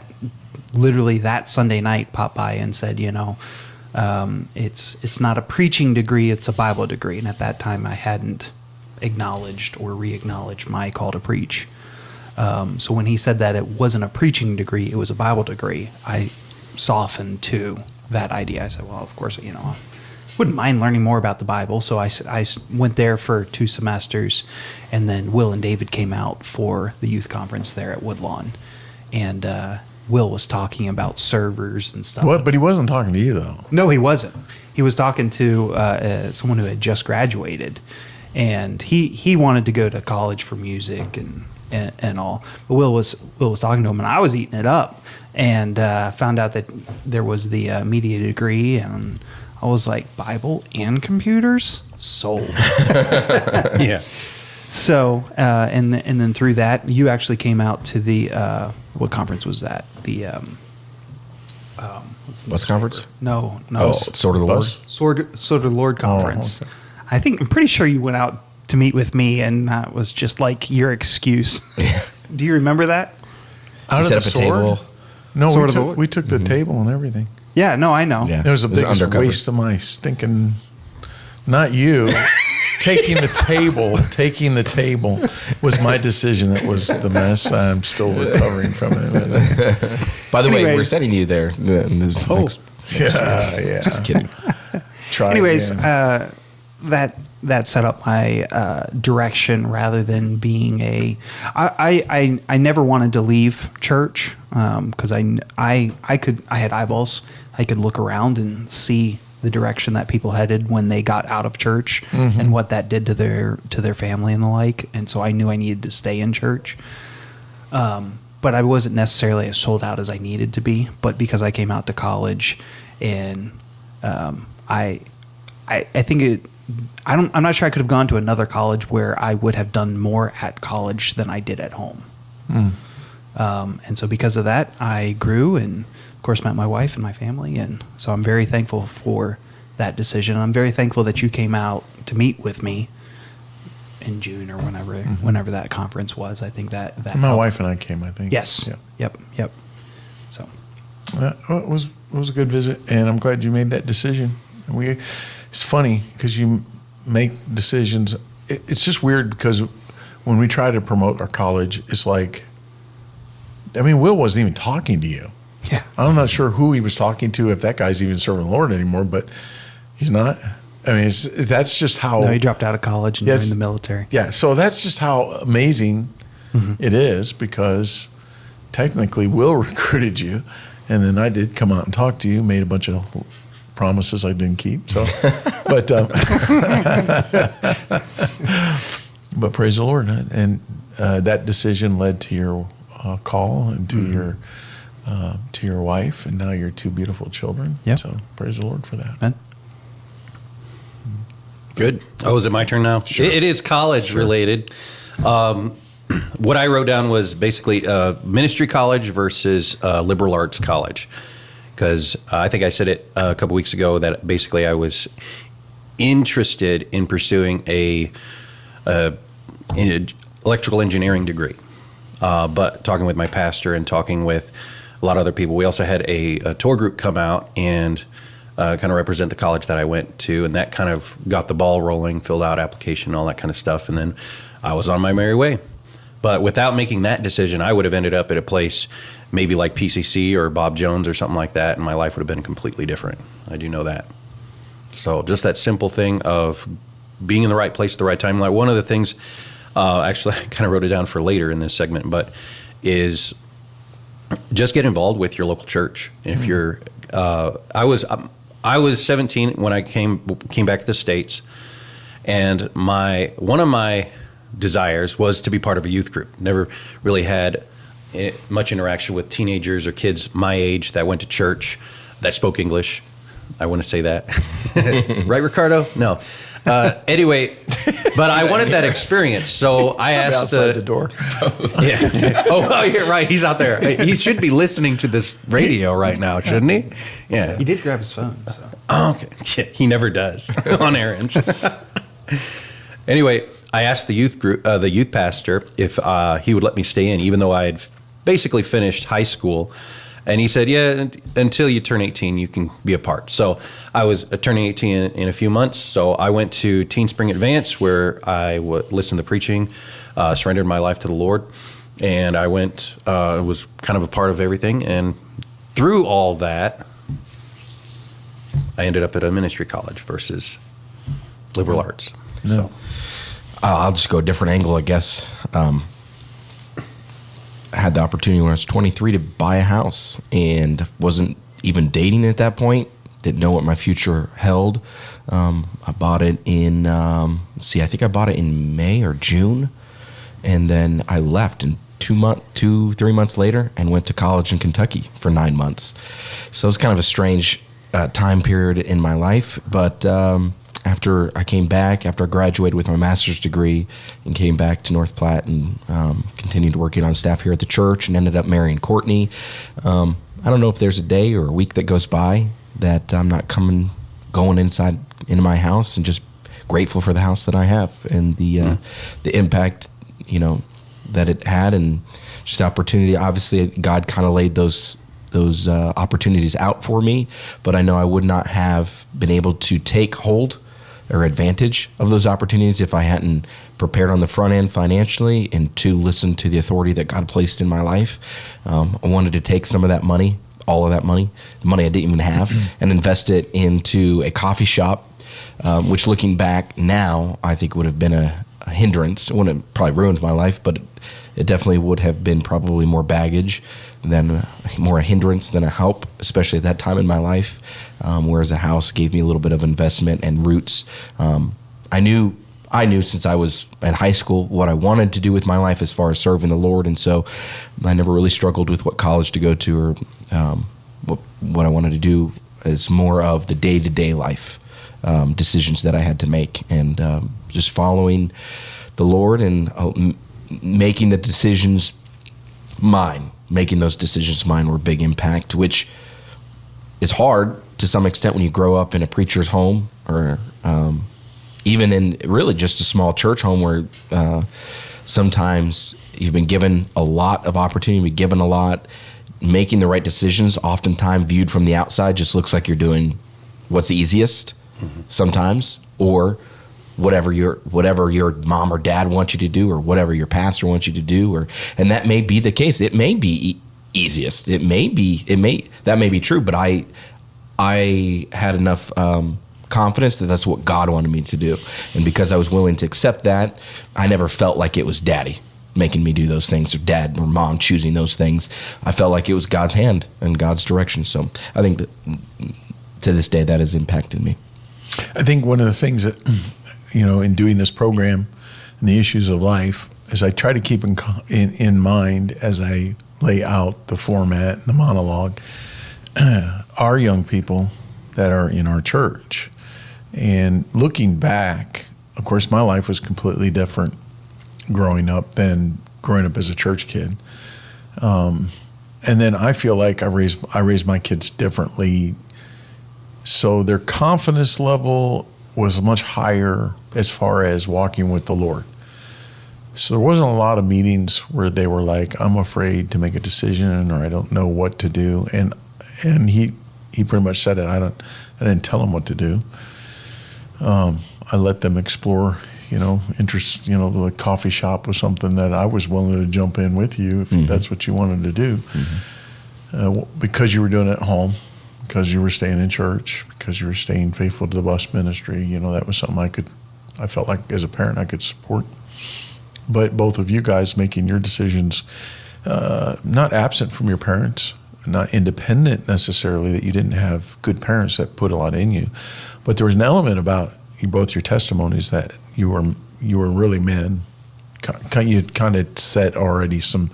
literally that Sunday night, popped by and said, it's not a preaching degree, it's a Bible degree. And at that time, I hadn't acknowledged or re-acknowledged my call to preach. So when he said that it wasn't a preaching degree, it was a Bible degree, I softened to that idea. I said, well, of course, I wouldn't mind learning more about the Bible. So I went there for 2 semesters, and then Will and David came out for the youth conference there at Woodlawn. And Will was talking about servers and stuff. What? But he wasn't talking to you, though. No, he wasn't. He was talking to someone who had just graduated, and he wanted to go to college for music and all. But Will was talking to him, and I was eating it up, and found out that there was the media degree, and I was like, Bible and computers? Sold. Yeah. So, and then through that, you actually came out to the, what conference was that? The, What's conference? No. Oh, Sword of the Lord? Sword of the Lord conference. Oh, okay. I'm pretty sure you went out to meet with me, and that was just like your excuse. Do you remember that? Out Set of the up a sword? table. No, Sword of the Lord? we took the table and everything. Yeah, no, I know. Yeah. It was the biggest undercover. waste of my stinking, not you, taking the table was my decision. That was the mess. I'm still recovering from it. By the way, we're Anyways. sending you there. Next Yeah. Just kidding. Try Anyways, again. that set up my direction rather than being I never wanted to leave church because I had eyeballs. I could look around and see the direction that people headed when they got out of church and what that did to their family and the like. And so I knew I needed to stay in church. But I wasn't necessarily as sold out as I needed to be. But because I came out to college, and I think I'm not sure I could have gone to another college where I would have done more at college than I did at home. And so because of that, I grew and, of course, met my wife and my family. And so I'm very thankful for that decision. I'm very thankful that you came out to meet with me in June or whenever that conference was. I think that My helped. wife and I came, I think. Yes. Yeah. Yep. So It was a good visit, and I'm glad you made that decision. It's funny because you make decisions. It's just weird because when we try to promote our college, it's like, I mean, Will wasn't even talking to you. Yeah. I'm not sure who he was talking to, if that guy's even serving the Lord anymore, but he's not. I mean, that's just how. No, he dropped out of college and joined the military. Yeah, so that's just how amazing it is, because technically Will recruited you, and then I did come out and talk to you, made a bunch of promises I didn't keep. So, but but praise the Lord, and that decision led to your call and to your wife, and now your 2 beautiful children. Yeah. So praise the Lord for that. Amen. Good. Oh, is it my turn now? Sure. It is college related. What I wrote down was basically ministry college versus liberal arts college. Because I think I said it a couple weeks ago that basically I was interested in pursuing an electrical engineering degree. But talking with my pastor and talking with a lot of other people, we also had a tour group come out and kind of represent the college that I went to, and that kind of got the ball rolling, filled out application, all that kind of stuff, and then I was on my merry way. But without making that decision, I would have ended up at a place maybe like PCC or Bob Jones or something like that, and my life would have been completely different. I do know that. So just that simple thing of being in the right place at the right time. Like one of the things, actually I kind of wrote it down for later in this segment, but is just get involved with your local church. If you're, I was 17 when I came back to the States, and one of my desires was to be part of a youth group. Never really had much interaction with teenagers or kids my age that went to church that spoke English. I want to say that. Right, Ricardo? No. Anyway, but I wanted that experience, so I asked outside the door. Yeah. Oh, you're right. He's out there. He should be listening to this radio right now, shouldn't he? Yeah. He did grab his phone. So. Oh, okay. Yeah, he never does on errands. Anyway, I asked the youth pastor if he would let me stay in, even though I had basically finished high school. And he said, yeah, until you turn 18, you can be a part. So I was turning 18 in a few months. So I went to Teen Spring Advance, where I would listen to preaching, surrendered my life to the Lord. And I went, was kind of a part of everything. And through all that, I ended up at a ministry college versus liberal arts. No. So. I'll just go a different angle, I guess. I had the opportunity when I was 23 to buy a house, and wasn't even dating at that point. Didn't know what my future held. I bought it in, I think I bought it in May or June, and then I left in 3 months later and went to college in Kentucky for 9 months. So it was kind of a strange time period in my life, but after I came back, after I graduated with my master's degree and came back to North Platte and continued working on staff here at the church and ended up marrying Courtney. I don't know if there's a day or a week that goes by that I'm not going inside into my house and just grateful for the house that I have and the impact, that it had, and just the opportunity. Obviously, God kind of laid those opportunities out for me, but I know I would not have been able to take hold or advantage of those opportunities if I hadn't prepared on the front end financially and to listen to the authority that God placed in my life. I wanted to take some of that money, all of that money, the money I didn't even have, and invest it into a coffee shop, which looking back now, I think would have been a hindrance. It wouldn't have probably ruined my life, but it definitely would have been probably more baggage than more a hindrance than a help, especially at that time in my life, whereas a house gave me a little bit of investment and roots. I knew since I was in high school what I wanted to do with my life as far as serving the Lord, and so I never really struggled with what college to go to or what I wanted to do as more of the day-to-day life decisions that I had to make, and just following the Lord and making the decisions mine. Making those decisions mine were a big impact, which is hard to some extent when you grow up in a preacher's home or even in really just a small church home where sometimes you've been given a lot of opportunity, been given a lot. Making the right decisions, oftentimes viewed from the outside, just looks like you're doing what's easiest sometimes, or whatever your mom or dad wants you to do, or whatever your pastor wants you to do, and that may be the case. It may be easiest. That may be true, but I had enough confidence that that's what God wanted me to do. And because I was willing to accept that, I never felt like it was daddy making me do those things, or dad or mom choosing those things. I felt like it was God's hand and God's direction. So I think that to this day that has impacted me. I think one of the things that, in doing this program and the issues of life, is I try to keep in mind as I lay out the format and the monologue, our young people that are in our church. And looking back, of course, my life was completely different growing up than growing up as a church kid. And then I feel like I raised my kids differently. So their confidence level was much higher as far as walking with the Lord. So there wasn't a lot of meetings where they were like, I'm afraid to make a decision, or I don't know what to do. And he pretty much said it. I didn't tell them what to do. I let them explore, interest, the coffee shop was something that I was willing to jump in with you if that's what you wanted to do. Because you were doing it at home, because you were staying in church, because you were staying faithful to the bus ministry, that was something I felt like as a parent I could support. But both of you guys making your decisions, not absent from your parents, not independent necessarily, that you didn't have good parents that put a lot in you, but there was an element about both your testimonies that you were really men. You kind of set already some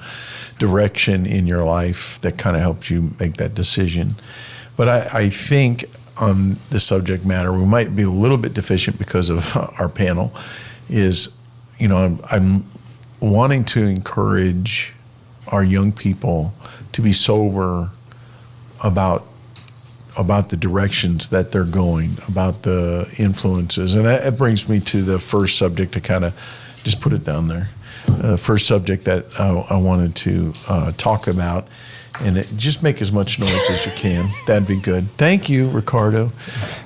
direction in your life that kind of helped you make that decision. But I think on the subject matter, we might be a little bit deficient because of our panel. Is I'm wanting to encourage our young people to be sober about the directions that they're going, about the influences. And that brings me to the first subject, to kind of just put it down there. First subject that I wanted to talk about, and just make as much noise as you can. That'd be good. Thank you, Ricardo.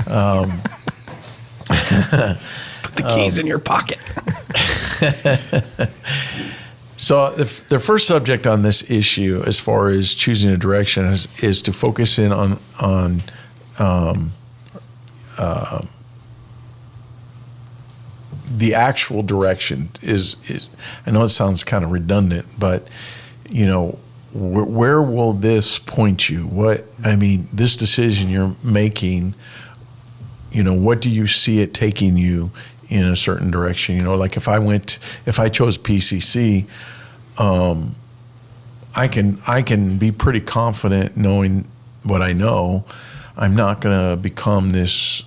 Put the keys in your pocket. So the first subject on this issue, as far as choosing a direction, is to focus in on the actual direction. Is I know it sounds kind of redundant, but where will this point you? This decision you're making, what do you see it taking you in a certain direction? Like if I chose PCC, I can be pretty confident knowing what I know. I'm not going to become this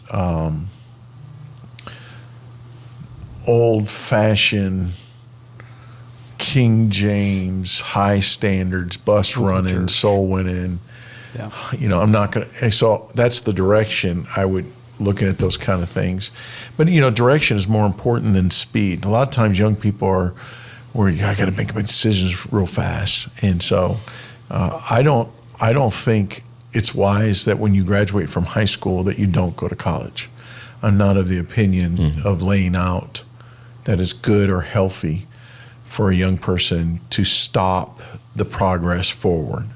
old-fashioned King James, high standards, bus running, soul winning. Yeah. I'm not going to. So that's the direction I would. Looking at those kind of things. But direction is more important than speed. A lot of times young people are where I got to make decisions real fast. And so I don't think it's wise that when you graduate from high school that you don't go to college. I'm not of the opinion of laying out that it's good or healthy for a young person to stop the progress forward.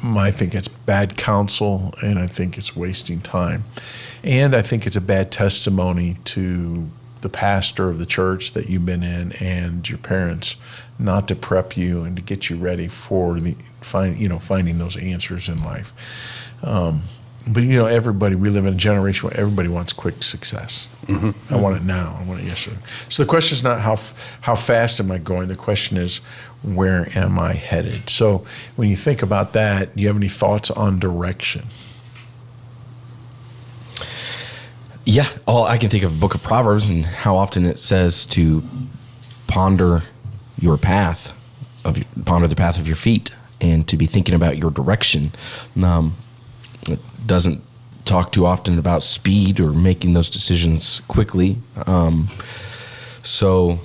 I think it's bad counsel, and I think it's wasting time. And I think it's a bad testimony to the pastor of the church that you've been in and your parents not to prep you and to get you ready for finding those answers in life. But everybody, we live in a generation where everybody wants quick success. I want it now. I want it yesterday. So the question is not how fast am I going? The question is, where am I headed? So when you think about that, do you have any thoughts on direction? Yeah, I can think of the book of Proverbs and how often it says to ponder the path of your feet, and to be thinking about your direction. It doesn't talk too often about speed or making those decisions quickly. So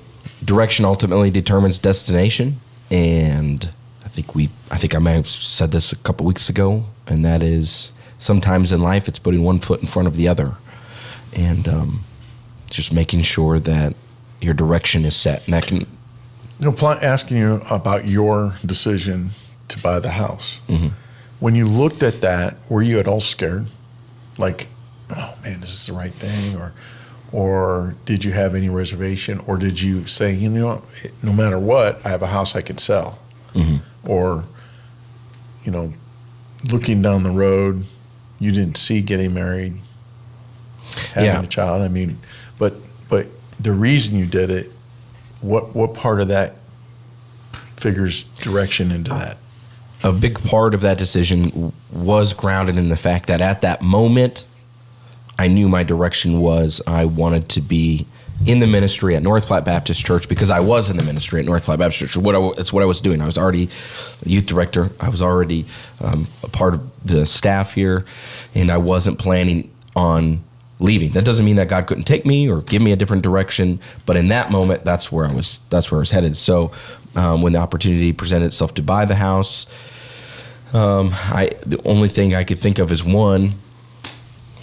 direction ultimately determines destination. And I think I may have said this a couple weeks ago, and that is sometimes in life it's putting one foot in front of the other. and just making sure that your direction is set. And that can... Asking you about your decision to buy the house. When you looked at that, were you at all scared? Like, oh man, is this the right thing? Or did you have any reservation? Or did you say, you know, no matter what, I have a house I can sell? Or, you know, looking down the road, you didn't see getting married, having a child. I mean, but the reason you did it, what part of that figures direction into that? A big part of that decision was grounded in the fact that at that moment, I knew my direction was I wanted to be in the ministry at North Platte Baptist Church, because I was in the ministry at North Platte Baptist Church. It's what I was doing. I was already a youth director. I was already a part of the staff here, and I wasn't planning on leaving. That doesn't mean that God couldn't take me or give me a different direction, but in that moment, that's where I was headed. So when the opportunity presented itself to buy the house, the only thing I could think of is one,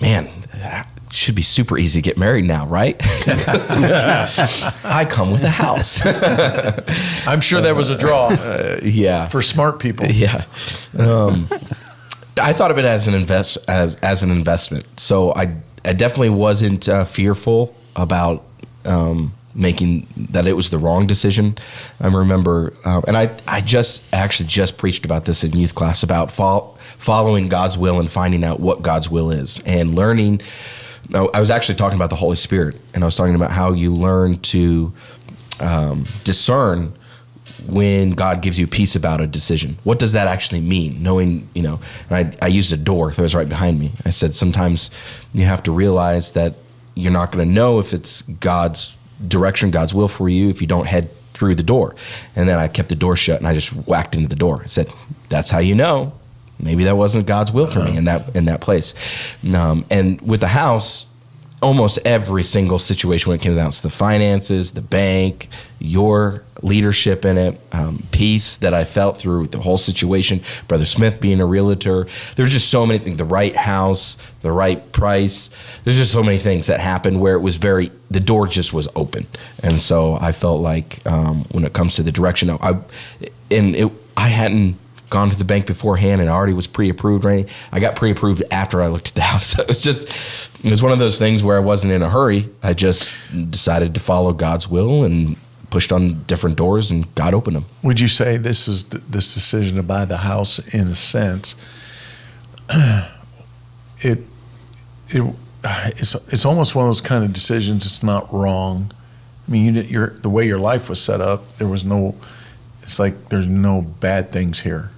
man, it should be super easy to get married now, right? I come with a house. I'm sure that was a draw. Yeah. For smart people. Yeah. I thought of it as an investment. So I definitely wasn't fearful about making that it was the wrong decision. I remember, and I just preached about this in youth class, about following God's will and finding out what God's will is, and learning. I was actually talking about the Holy Spirit, and I was talking about how you learn to discern when God gives you peace about a decision. What does that actually mean? Knowing, you know, and I used a door that was right behind me. I said, sometimes you have to realize that you're not going to know if it's God's direction, God's will for you, if you don't head through the door. And then I kept the door shut and I just whacked into the door. I said, that's how you know. Maybe that wasn't God's will for me in that place. And with the house, almost every single situation when it came down to the finances, the bank, your leadership in it, peace that I felt through the whole situation, Brother Smith being a realtor, there's just so many things, the right house, the right price, there's just so many things that happened where it was the door just was open. And so I felt like when it comes to the direction, I hadn't gone to the bank beforehand and I already was pre-approved, right? I got pre-approved after I looked at the house. So it was one of those things where I wasn't in a hurry. I just decided to follow God's will and pushed on different doors, and God opened them. Would you say this decision to buy the house, in a sense, it's almost one of those kind of decisions. It's not wrong. I mean, the way your life was set up, it's like there's no bad things here.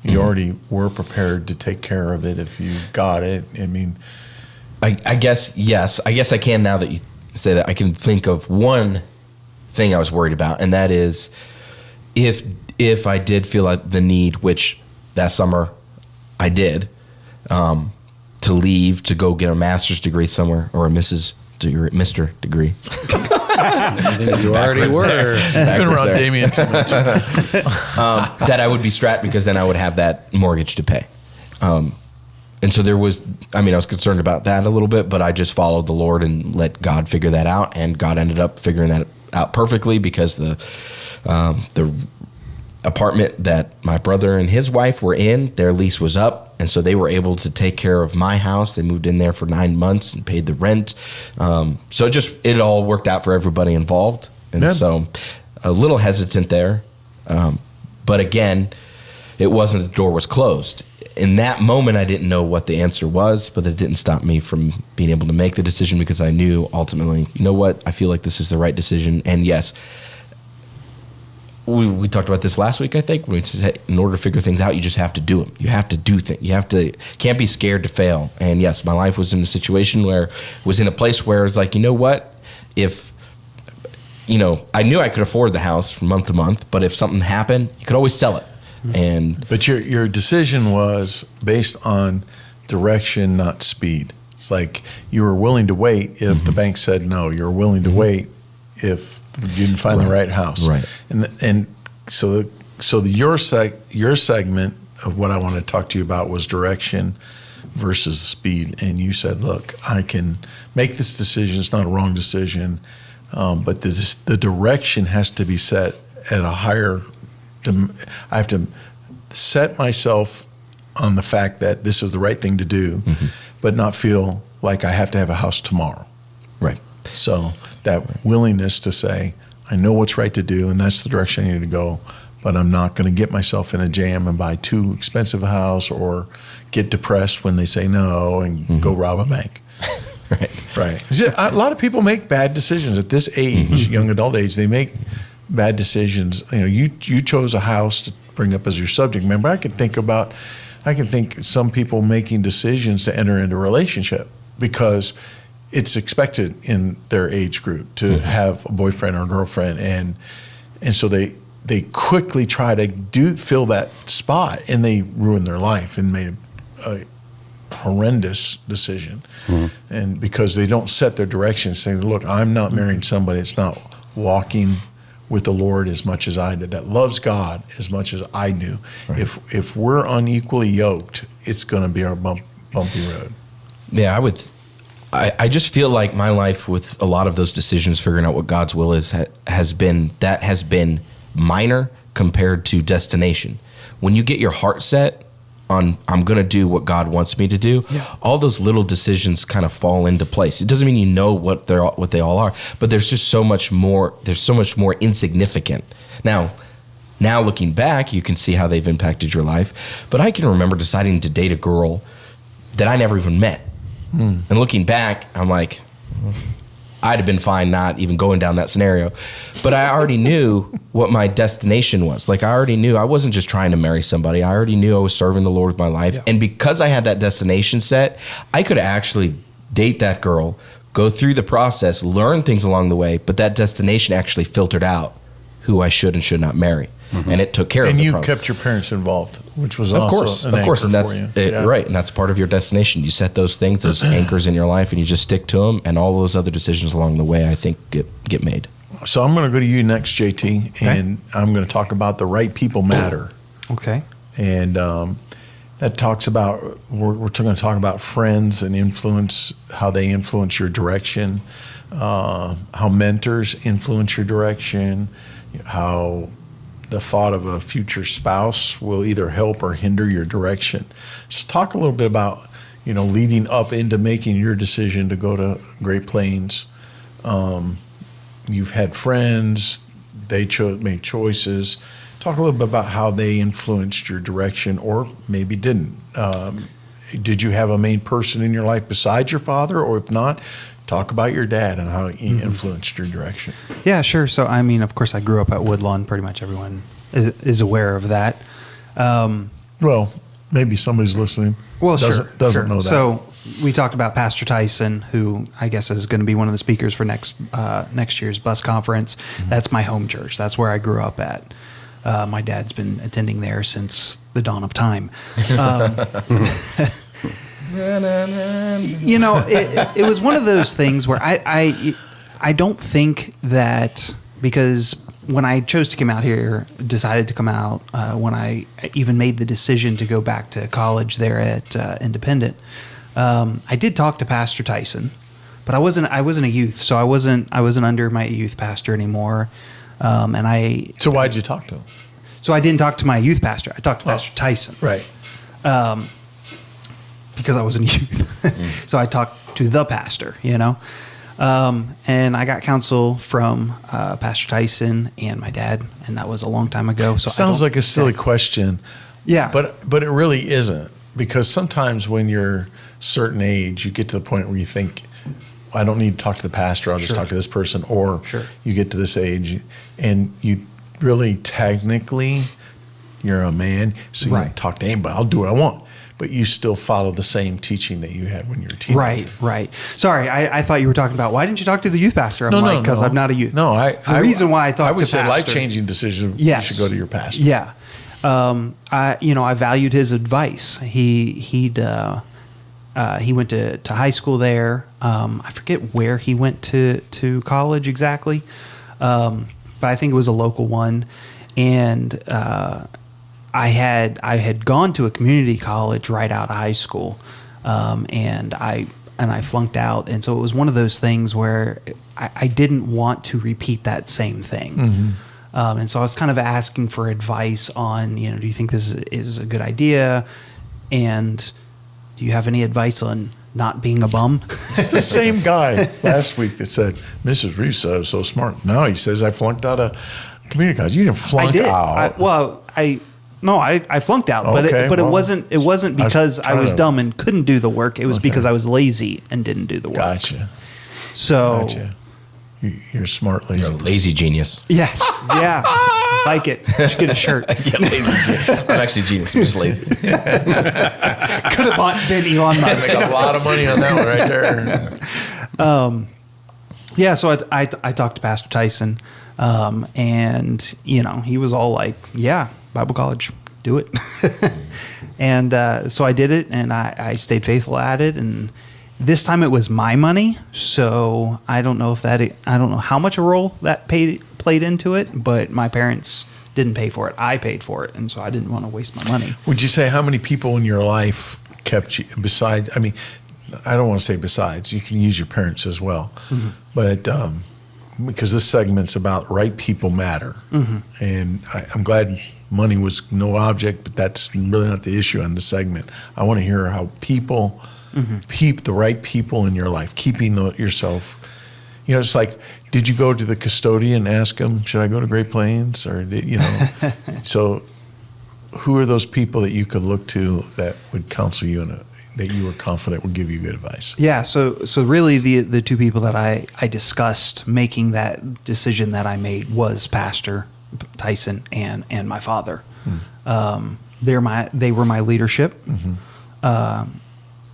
You already were prepared to take care of it if you got it. I mean, I guess, yes. I guess I can, now that you say that, I can think of one thing I was worried about, and that is if I did feel like the need, which that summer I did, to leave to go get a master's degree somewhere, or a Mr. degree. You already were. Been around Damien too much. That I would be strapped, because then I would have that mortgage to pay. And so I was concerned about that a little bit, but I just followed the Lord and let God figure that out. And God ended up figuring that out perfectly, because the apartment that my brother and his wife were in, their lease was up. And so they were able to take care of my house. They moved in there for 9 months and paid the rent. So it all worked out for everybody involved. And so a little hesitant there. But again, it wasn't the door was closed. In that moment, I didn't know what the answer was, but it didn't stop me from being able to make the decision, because I knew ultimately, you know what, I feel like this is the right decision. And yes, we talked about this last week, I think, when we said in order to figure things out, you just have to do them. You have to do things. Can't be scared to fail. And yes, my life was in a situation where it was in a place where it's like, you know what, I knew I could afford the house from month to month, but if something happened, you could always sell it. But your decision was based on direction, not speed. It's like you were willing to wait if the bank said no. You were willing to wait if you didn't find the right house. Right. And so your segment of what I want to talk to you about was direction. versus speed. And you said, look, I can make this decision. It's not a wrong decision, but the direction has to be set at a higher, I have to set myself on the fact that this is the right thing to do, but not feel like I have to have a house tomorrow. Right. So that willingness to say, I know what's right to do, and that's the direction I need to go, but I'm not going to get myself in a jam and buy too expensive a house or get depressed when they say no and go rob a bank. Right. A lot of people make bad decisions at this age, young adult age. They make bad decisions. You know, you chose a house to bring up as your subject matter. I can think some people making decisions to enter into a relationship because it's expected in their age group to have a boyfriend or a girlfriend, and so they quickly try to fill that spot, and they ruin their life and made a horrendous decision. And because they don't set their direction, saying, look, I'm not marrying somebody that's not walking with the Lord as much as I did, that loves God as much as I do. Right. If we're unequally yoked, it's going to be our bumpy road. Yeah, I just feel like my life with a lot of those decisions, figuring out what God's will is, has been minor compared to destination. When you get your heart set on, I'm going to do what God wants me to do, all those little decisions kind of fall into place. It doesn't mean you know what they all are, but there's just so much more. There's so much more insignificant. Now looking back, you can see how they've impacted your life. But I can remember deciding to date a girl that I never even met. And looking back, I'm like, I'd have been fine not even going down that scenario. But I already knew what my destination was. Like, I already knew I wasn't just trying to marry somebody. I already knew I was serving the Lord with my life. Yeah. And because I had that destination set, I could actually date that girl, go through the process, learn things along the way, but that destination actually filtered out who I should and should not marry. And it took care of the problem. And you kept your parents involved, which was also an anchor and that's for you. Right, and that's part of your destination. You set those things, those anchors in your life, and you just stick to them, and all those other decisions along the way, I think, get made. So I'm going to go to you next, JT, and I'm going to talk about the right people matter. Okay. And that talks about, we're going to talk about friends and influence, how they influence your direction, how mentors influence your direction, how the thought of a future spouse will either help or hinder your direction. So talk a little bit about, leading up into making your decision to go to Great Plains. You've had friends, they made choices. Talk a little bit about how they influenced your direction or maybe didn't. Did you have a main person in your life besides your father? Or if not, talk about your dad and how he influenced your direction. Yeah, sure. So, of course, I grew up at Woodlawn. Pretty much everyone is aware of that. Well, maybe somebody's listening. Well, doesn't know that. So we talked about Pastor Tyson, who I guess is going to be one of the speakers for next year's bus conference. That's my home church. That's where I grew up at. My dad's been attending there since the dawn of time. It was one of those things where I don't think that, because when I chose to come out here, decided to come out, when I even made the decision to go back to college there at Independent, I did talk to Pastor Tyson, but I wasn't a youth, so I wasn't under my youth pastor anymore. So why'd you talk to him? So I didn't talk to my youth pastor. I talked to Pastor Tyson. Right. Because I wasn't a youth. So I talked to the pastor, and I got counsel from Pastor Tyson and my dad, and that was a long time ago. So sounds like a silly question. Yeah. But it really isn't, because sometimes when you're a certain age, you get to the point where you think, I don't need to talk to the pastor, I'll just talk to this person. Or you get to this age and you really technically, you're a man, so you can talk to anybody. I'll do what I want. But you still follow the same teaching that you had when you were a teenager. Right. Sorry, I thought you were talking about, why didn't you talk to the youth pastor? I'm because I'm not a youth. No, the reason why I talked to pastor. I would say life-changing decision, you should go to your pastor. Yeah. I valued his advice. He went to high school there. I forget where he went to college exactly, but I think it was a local one. And I had gone to a community college right out of high school, and I flunked out. And so it was one of those things where I didn't want to repeat that same thing. And so I was kind of asking for advice on, do you think this is a good idea? And do you have any advice on not being a bum? It's the same guy last week that said, Mrs. Russo is so smart. Now he says, I flunked out of community college. You didn't flunk out. I flunked out, but it wasn't because I was dumb and couldn't do the work. It was because I was lazy and didn't do the work. Gotcha. So you're smart, lazy. You're a lazy genius. Yes. Yeah. Like it. You should get a shirt. Yeah, lazy genius. I'm actually a genius. I'm just lazy. Could have been Elon Musk. Make a lot of money on that one right there. So I talked to Pastor Tyson, and he was all like, "Yeah, Bible college, do it." And so I did it, and I stayed faithful at it. And this time it was my money, so I don't know how much a role that played into it, but my parents didn't pay for it. I paid for it, and so I didn't want to waste my money. Would you say how many people in your life kept you besides? I mean, I don't want to say besides. You can use your parents as well, but because this segment's about right people matter, and I'm glad money was no object, but that's really not the issue on the segment. I want to hear how people, the right people in your life, keeping yourself. It's like, did you go to the custodian and ask him, should I go to Great Plains? Or, so who are those people that you could look to that would counsel you that you were confident would give you good advice? Yeah, so really the two people that I discussed making that decision that I made was Pastor Tyson and my father. They were my leadership.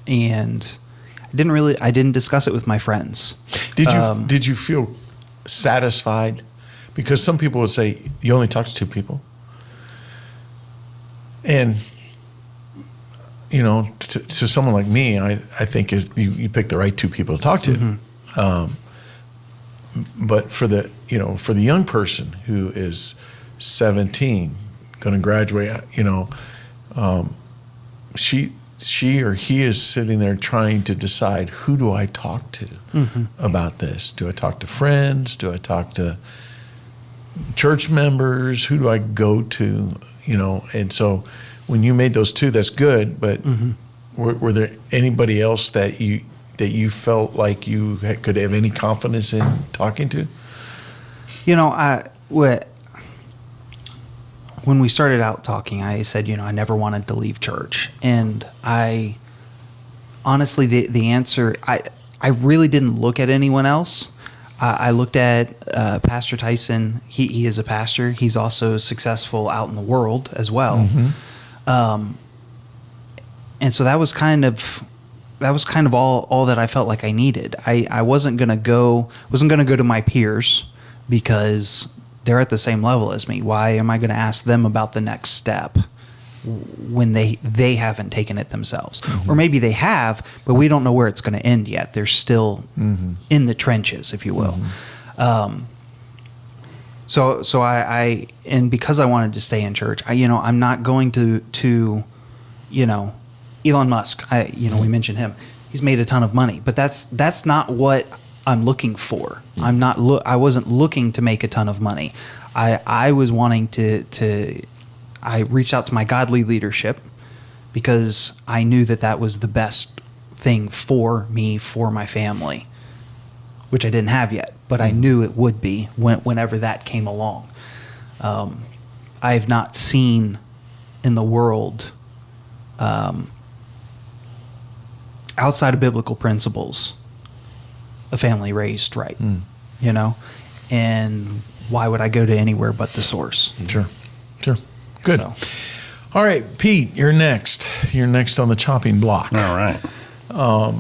And I didn't discuss it with my friends. Did you feel satisfied? Because some people would say you only talk to two people, and to someone like me, I think you pick the right two people to talk to. But for the young person who is 17, going to graduate, she or he is sitting there trying to decide, who do I talk to about this? Do I talk to friends? Do I talk to church members? Who do I go to? And so when you made those two, that's good. But were there anybody else that you felt like you could have any confidence in talking to? When we started out talking, I said, I never wanted to leave church. And I honestly, the answer, I really didn't look at anyone else. I looked at Pastor Tyson. He is a pastor. He's also successful out in the world as well. And so that was kind of all that I felt like I needed. I wasn't going to go to my peers because they're at the same level as me. Why am I going to ask them about the next step when they haven't taken it themselves? Or maybe they have, but we don't know where it's going to end yet. They're still in the trenches, if you will. So I and because I wanted to stay in church, I'm not going to Elon Musk. We mentioned him. He's made a ton of money, but that's not what I'm looking for. I wasn't looking to make a ton of money. I was wanting to I reached out to my godly leadership because I knew that was the best thing for me, for my family, which I didn't have yet, but I knew it would be whenever that came along. I have not seen in the world outside of biblical principles a family raised right, and why would I go to anywhere but the source? Sure. Good. So. All right, Pete, you're next. You're next on the chopping block. All right. I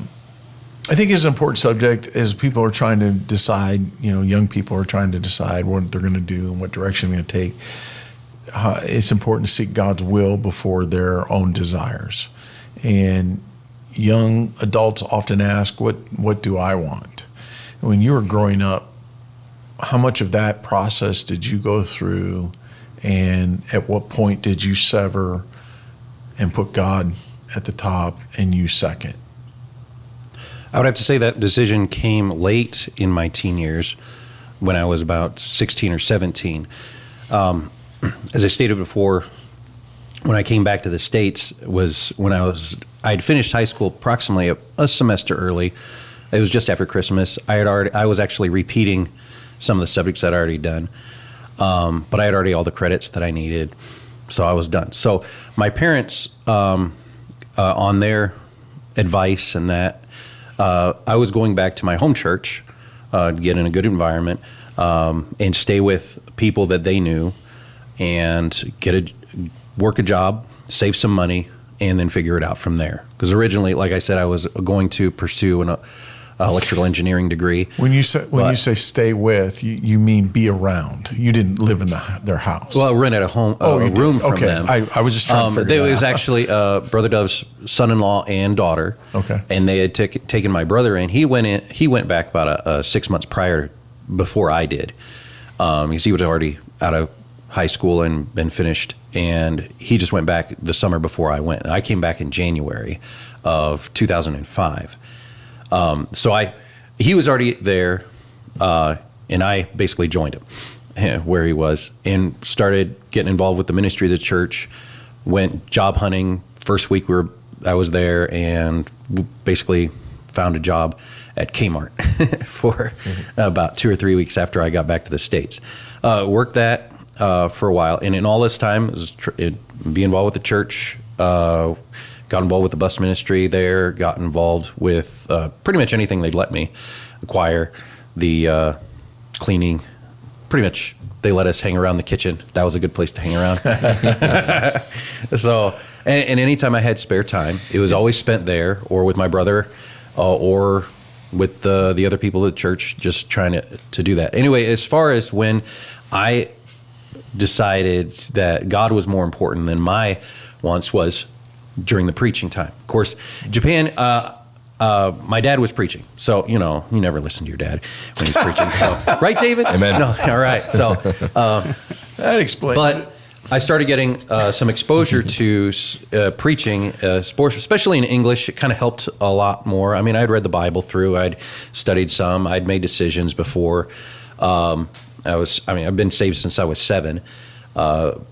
think it's an important subject as people are trying to decide, young people are trying to decide what they're going to do and what direction they're going to take. It's important to seek God's will before their own desires. And young adults often ask, what do I want? When you were growing up, how much of that process did you go through, and at what point did you sever and put God at the top and you second? I would have to say that decision came late in my teen years when I was about 16 or 17. As I stated before, when I came back to the States was when I'd finished high school approximately a semester early. It was just after Christmas. I was actually repeating some of the subjects that I'd already done. But I had already all the credits that I needed, so I was done. So my parents, on their advice and that, I was going back to my home church to get in a good environment and stay with people that they knew and work a job, save some money, and then figure it out from there. Because originally, like I said, I was going to pursue an electrical engineering degree. When you say stay with, you mean be around. You didn't live in their house. Well, I rented a room from them. I was just trying to figure that out. It was actually Brother Dove's son-in-law and daughter. Okay. And they had taken my brother in. He went back about 6 months prior, before I did. Because he was already out of high school and been finished. And he just went back the summer before I went. I came back in January of 2005. So he was already there, and I basically joined him where he was and started getting involved with the ministry of the church, went job hunting. First week I was there and basically found a job at Kmart for about 2 or 3 weeks after I got back to the States. Worked that for a while, and in all this time, be involved with the church, got involved with the bus ministry there, got involved with pretty much anything they'd let me acquire, the cleaning. Pretty much they let us hang around the kitchen. That was a good place to hang around. So, and anytime I had spare time, it was always spent there or with my brother or with the other people at the church, just trying to do that. Anyway, as far as when I decided that God was more important than my wants was during the preaching time. Of course, Japan, my dad was preaching. So, you never listen to your dad when he's preaching. So, right, David? Amen. No, all right. So, that explains but it. I started getting some exposure to preaching, sports, especially in English. It kind of helped a lot more. I mean, I'd read the Bible through. I'd studied some. I'd made decisions before. I've been saved since I was 7. So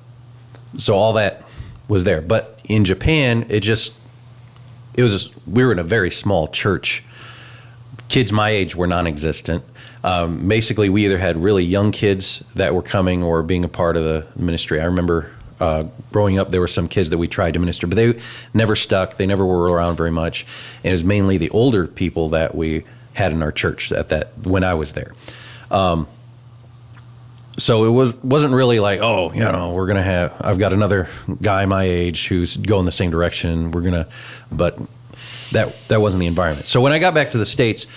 all that was there. But in Japan, we were in a very small church. Kids my age were non-existent. Basically, we either had really young kids that were coming or being a part of the ministry. I remember growing up, there were some kids that we tried to minister, but they never stuck. They never were around very much. And it was mainly the older people that we had in our church when I was there. So it wasn't really like, I've got another guy my age who's going the same direction. But that wasn't the environment. So when I got back to the States,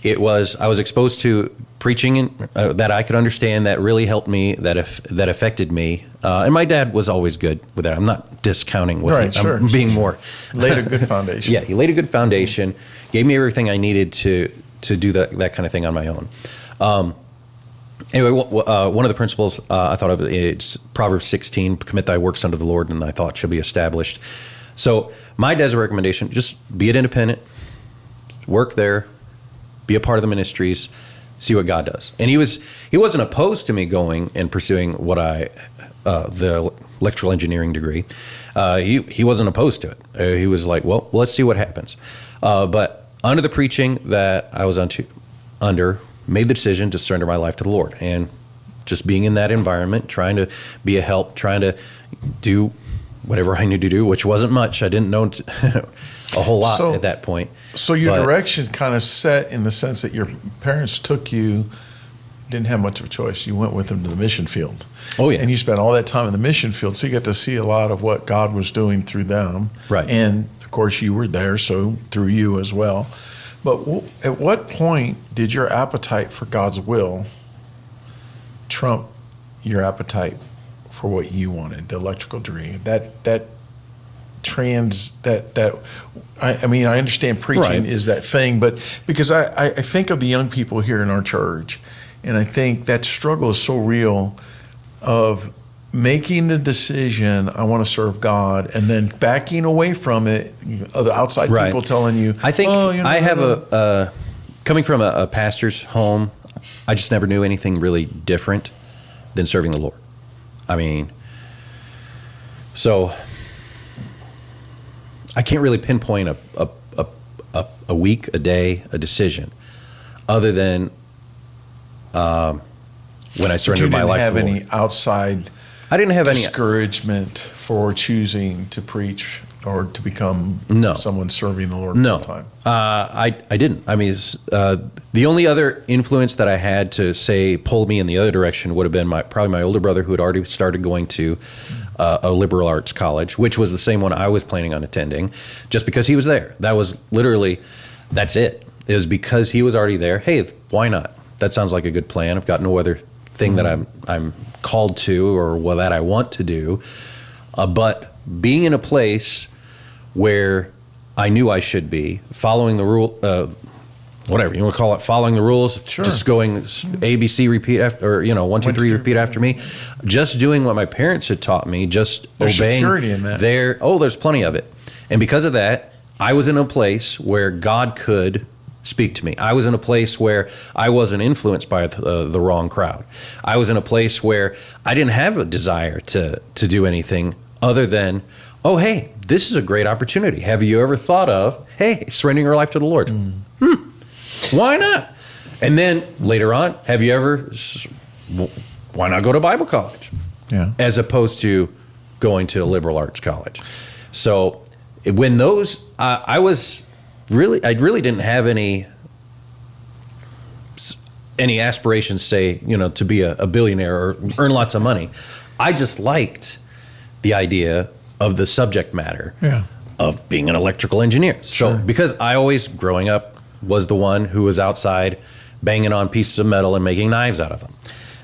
I was exposed to preaching that I could understand, that really helped me, that affected me. And my dad was always good with that. I'm not discounting what I'm being more. Laid a good foundation. Yeah, he laid a good foundation, gave me everything I needed to do that kind of thing on my own. Anyway, one of the principles I thought of, it's Proverbs 16, commit thy works unto the Lord, and thy thought shall be established. So my dad's recommendation, just be an independent, work there, be a part of the ministries, see what God does. And he wasn't opposed to me going and pursuing the electrical engineering degree. He wasn't opposed to it. He was like, well, let's see what happens. But under the preaching that I was under, made the decision to surrender my life to the Lord, and just being in that environment, trying to be a help, trying to do whatever I knew to do, which wasn't much. I didn't know a whole lot at that point. So your direction kind of set in the sense that your parents didn't have much of a choice. You went with them to the mission field. Oh, yeah. And you spent all that time in the mission field, so you got to see a lot of what God was doing through them. Right. And, of course, you were there, so through you as well. But at what point did your appetite for God's will trump your appetite for what you wanted, the electrical degree? I understand preaching is that thing, but because I think of the young people here in our church, and I think that struggle is so real of making the decision, I want to serve God, and then backing away from it, other outside Right. people telling you, I think oh, you know, I have coming from a pastor's home, I just never knew anything really different than serving the Lord. I mean, so I can't really pinpoint a week, a day, a decision, other than when I surrendered my life to the Lord. You Lord. didn't have any outside I didn't have any. discouragement for choosing to preach or to become No. someone serving the Lord No, full time. I didn't. I mean, the only other influence that I had to say pull me in the other direction would have been probably my older brother, who had already started going to a liberal arts college, which was the same one I was planning on attending, just because he was there. That was literally, that's it. It was because he was already there. Hey, why not? That sounds like a good plan. I've got no other thing that I'm called to or that I want to do, but being in a place where I knew I should be, following the rule, whatever you want to call it, following the rules, Sure. just going ABC, repeat after, or 1, 2, 3, repeat after me, just doing what my parents had taught me, just There's obeying security in that. there's plenty of it. And because of that, I was in a place where God could speak to me. I was in a place where I wasn't influenced by the wrong crowd. I was in a place where I didn't have a desire to do anything other than, oh, hey, this is a great opportunity. Have you ever thought of, hey, surrendering your life to the Lord? Why not? And then later on, have you ever, why not go to Bible college? Yeah. As opposed to going to a liberal arts college. So when those, I really didn't have any aspirations, say, to be a billionaire or earn lots of money. I just liked the idea of the subject matter of being an electrical engineer. So because I always, growing up, was the one who was outside banging on pieces of metal and making knives out of them.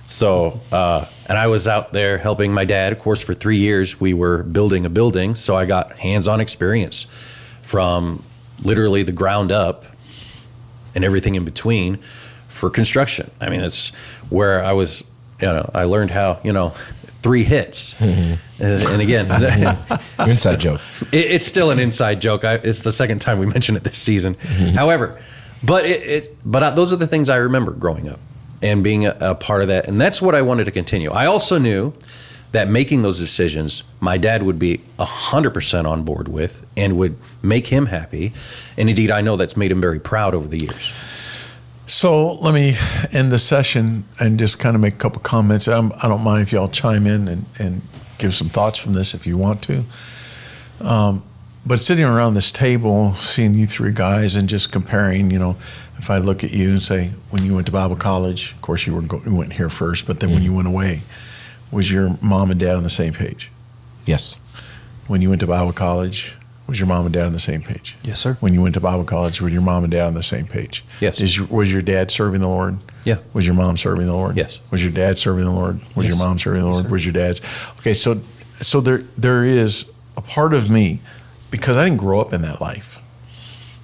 So, and I was out there helping my dad. Of course, for 3 years, we were building a building. So I got hands-on experience from literally the ground up and everything in between for construction. I mean, it's where I was, I learned how, 3 hits. And again, Inside joke. It's still an inside joke. It's the second time we mentioned it this season. However, but those are the things I remember growing up and being a part of that. And that's what I wanted to continue. I also knew that making those decisions, my dad would be 100% on board with and would make him happy. And indeed, I know that's made him very proud over the years. So let me end the session and just kind of make a couple comments. I don't mind if y'all chime in and give some thoughts from this if you want to. But sitting around this table, seeing you 3 guys and just comparing, if I look at you and say, when you went to Bible college, of course you went here first, but then when you went away, was your mom and dad on the same page? Yes. When you went to Bible college, was your mom and dad on the same page? Yes, sir. When you went to Bible college, was your mom and dad on the same page? Yes. Was your dad serving the Lord? Yeah. Was your mom serving the Lord? Yes. Was your dad serving the Lord? Was Yes. your mom serving the Lord? Yes, sir. Was your dad's? Okay, so there is a part of me, because I didn't grow up in that life,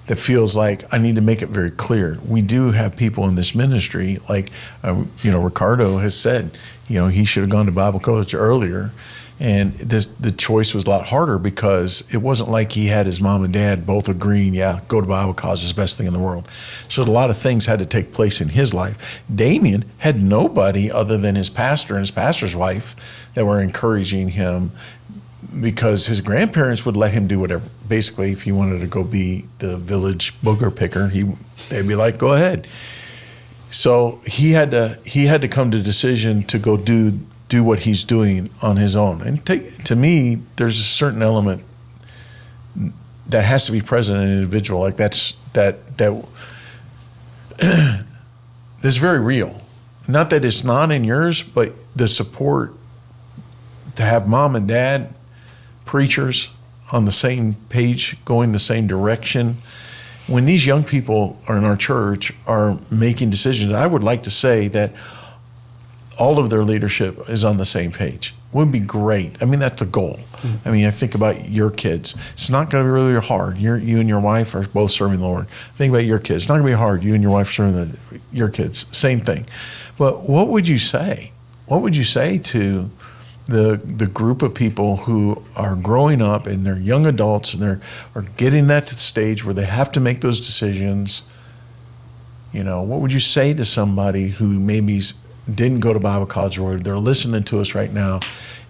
that feels like I need to make it very clear. We do have people in this ministry, like Ricardo has said, he should have gone to Bible college earlier, and the choice was a lot harder because it wasn't like he had his mom and dad both agreeing, go to Bible college is the best thing in the world. So a lot of things had to take place in his life. Damien had nobody other than his pastor and his pastor's wife that were encouraging him, because his grandparents would let him do whatever. Basically, if he wanted to go be the village booger picker, they'd be like, go ahead. So he had to come to a decision to go do what he's doing on his own. And to me, there's a certain element that has to be present in an individual. Like that's very real. Not that it's not in yours, but the support to have mom and dad, preachers on the same page, going the same direction. When these young people are in our church are making decisions, I would like to say that all of their leadership is on the same page. Would be great. I mean, that's the goal. I mean, I think about your kids. It's not going to be really hard. You and your wife are both serving the Lord. Think about your kids. It's not going to be hard. You and your wife are serving your kids. Same thing. But what would you say? What would you say to the group of people who are growing up and they're young adults and are getting that to the stage where they have to make those decisions, what would you say to somebody who maybe didn't go to Bible college, or they're listening to us right now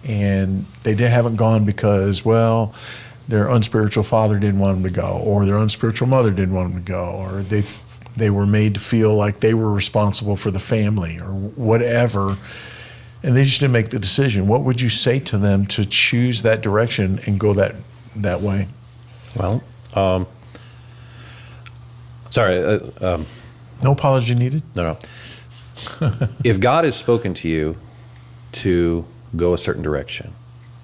and they haven't gone because, well, their unspiritual father didn't want them to go, or their unspiritual mother didn't want them to go, or they were made to feel like they were responsible for the family or whatever, and they just didn't make the decision? What would you say to them to choose that direction and go that way? Well, sorry. No apology needed? No. If God has spoken to you to go a certain direction,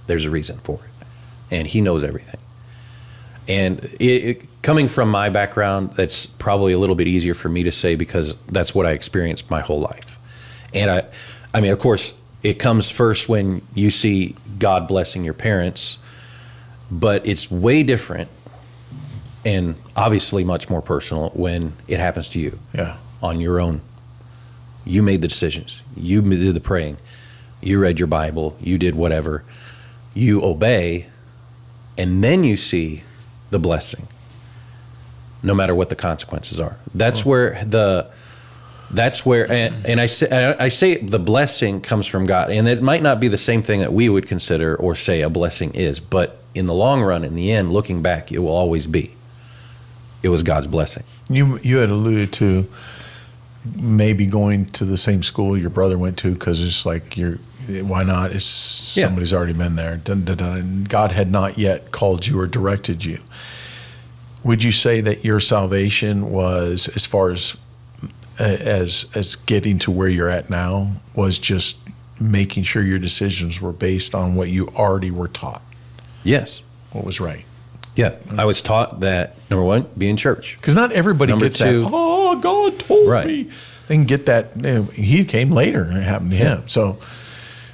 there's a reason for it. And he knows everything. And coming from my background, that's probably a little bit easier for me to say because that's what I experienced my whole life. And I mean, of course, it comes first when you see God blessing your parents, but it's way different and obviously much more personal when it happens to you. Yeah. On your own. You made the decisions. You did the praying. You read your Bible. You did whatever. You obey, and then you see the blessing, no matter what the consequences are. That's where and I say the blessing comes from God, and it might not be the same thing that we would consider or say a blessing is, but in the long run, in the end, looking back, it will always be. It was God's blessing. You had alluded to maybe going to the same school your brother went to because it's like why not? Somebody's already been there. And God had not yet called you or directed you. Would you say that your salvation was, as far as getting to where you're at now, was just making sure your decisions were based on what you already were taught? Yes. What was right? Yeah, I was taught that, number one, be in church. Because not everybody gets that. Oh, God told me. They can get that. He came later, and it happened to him. So,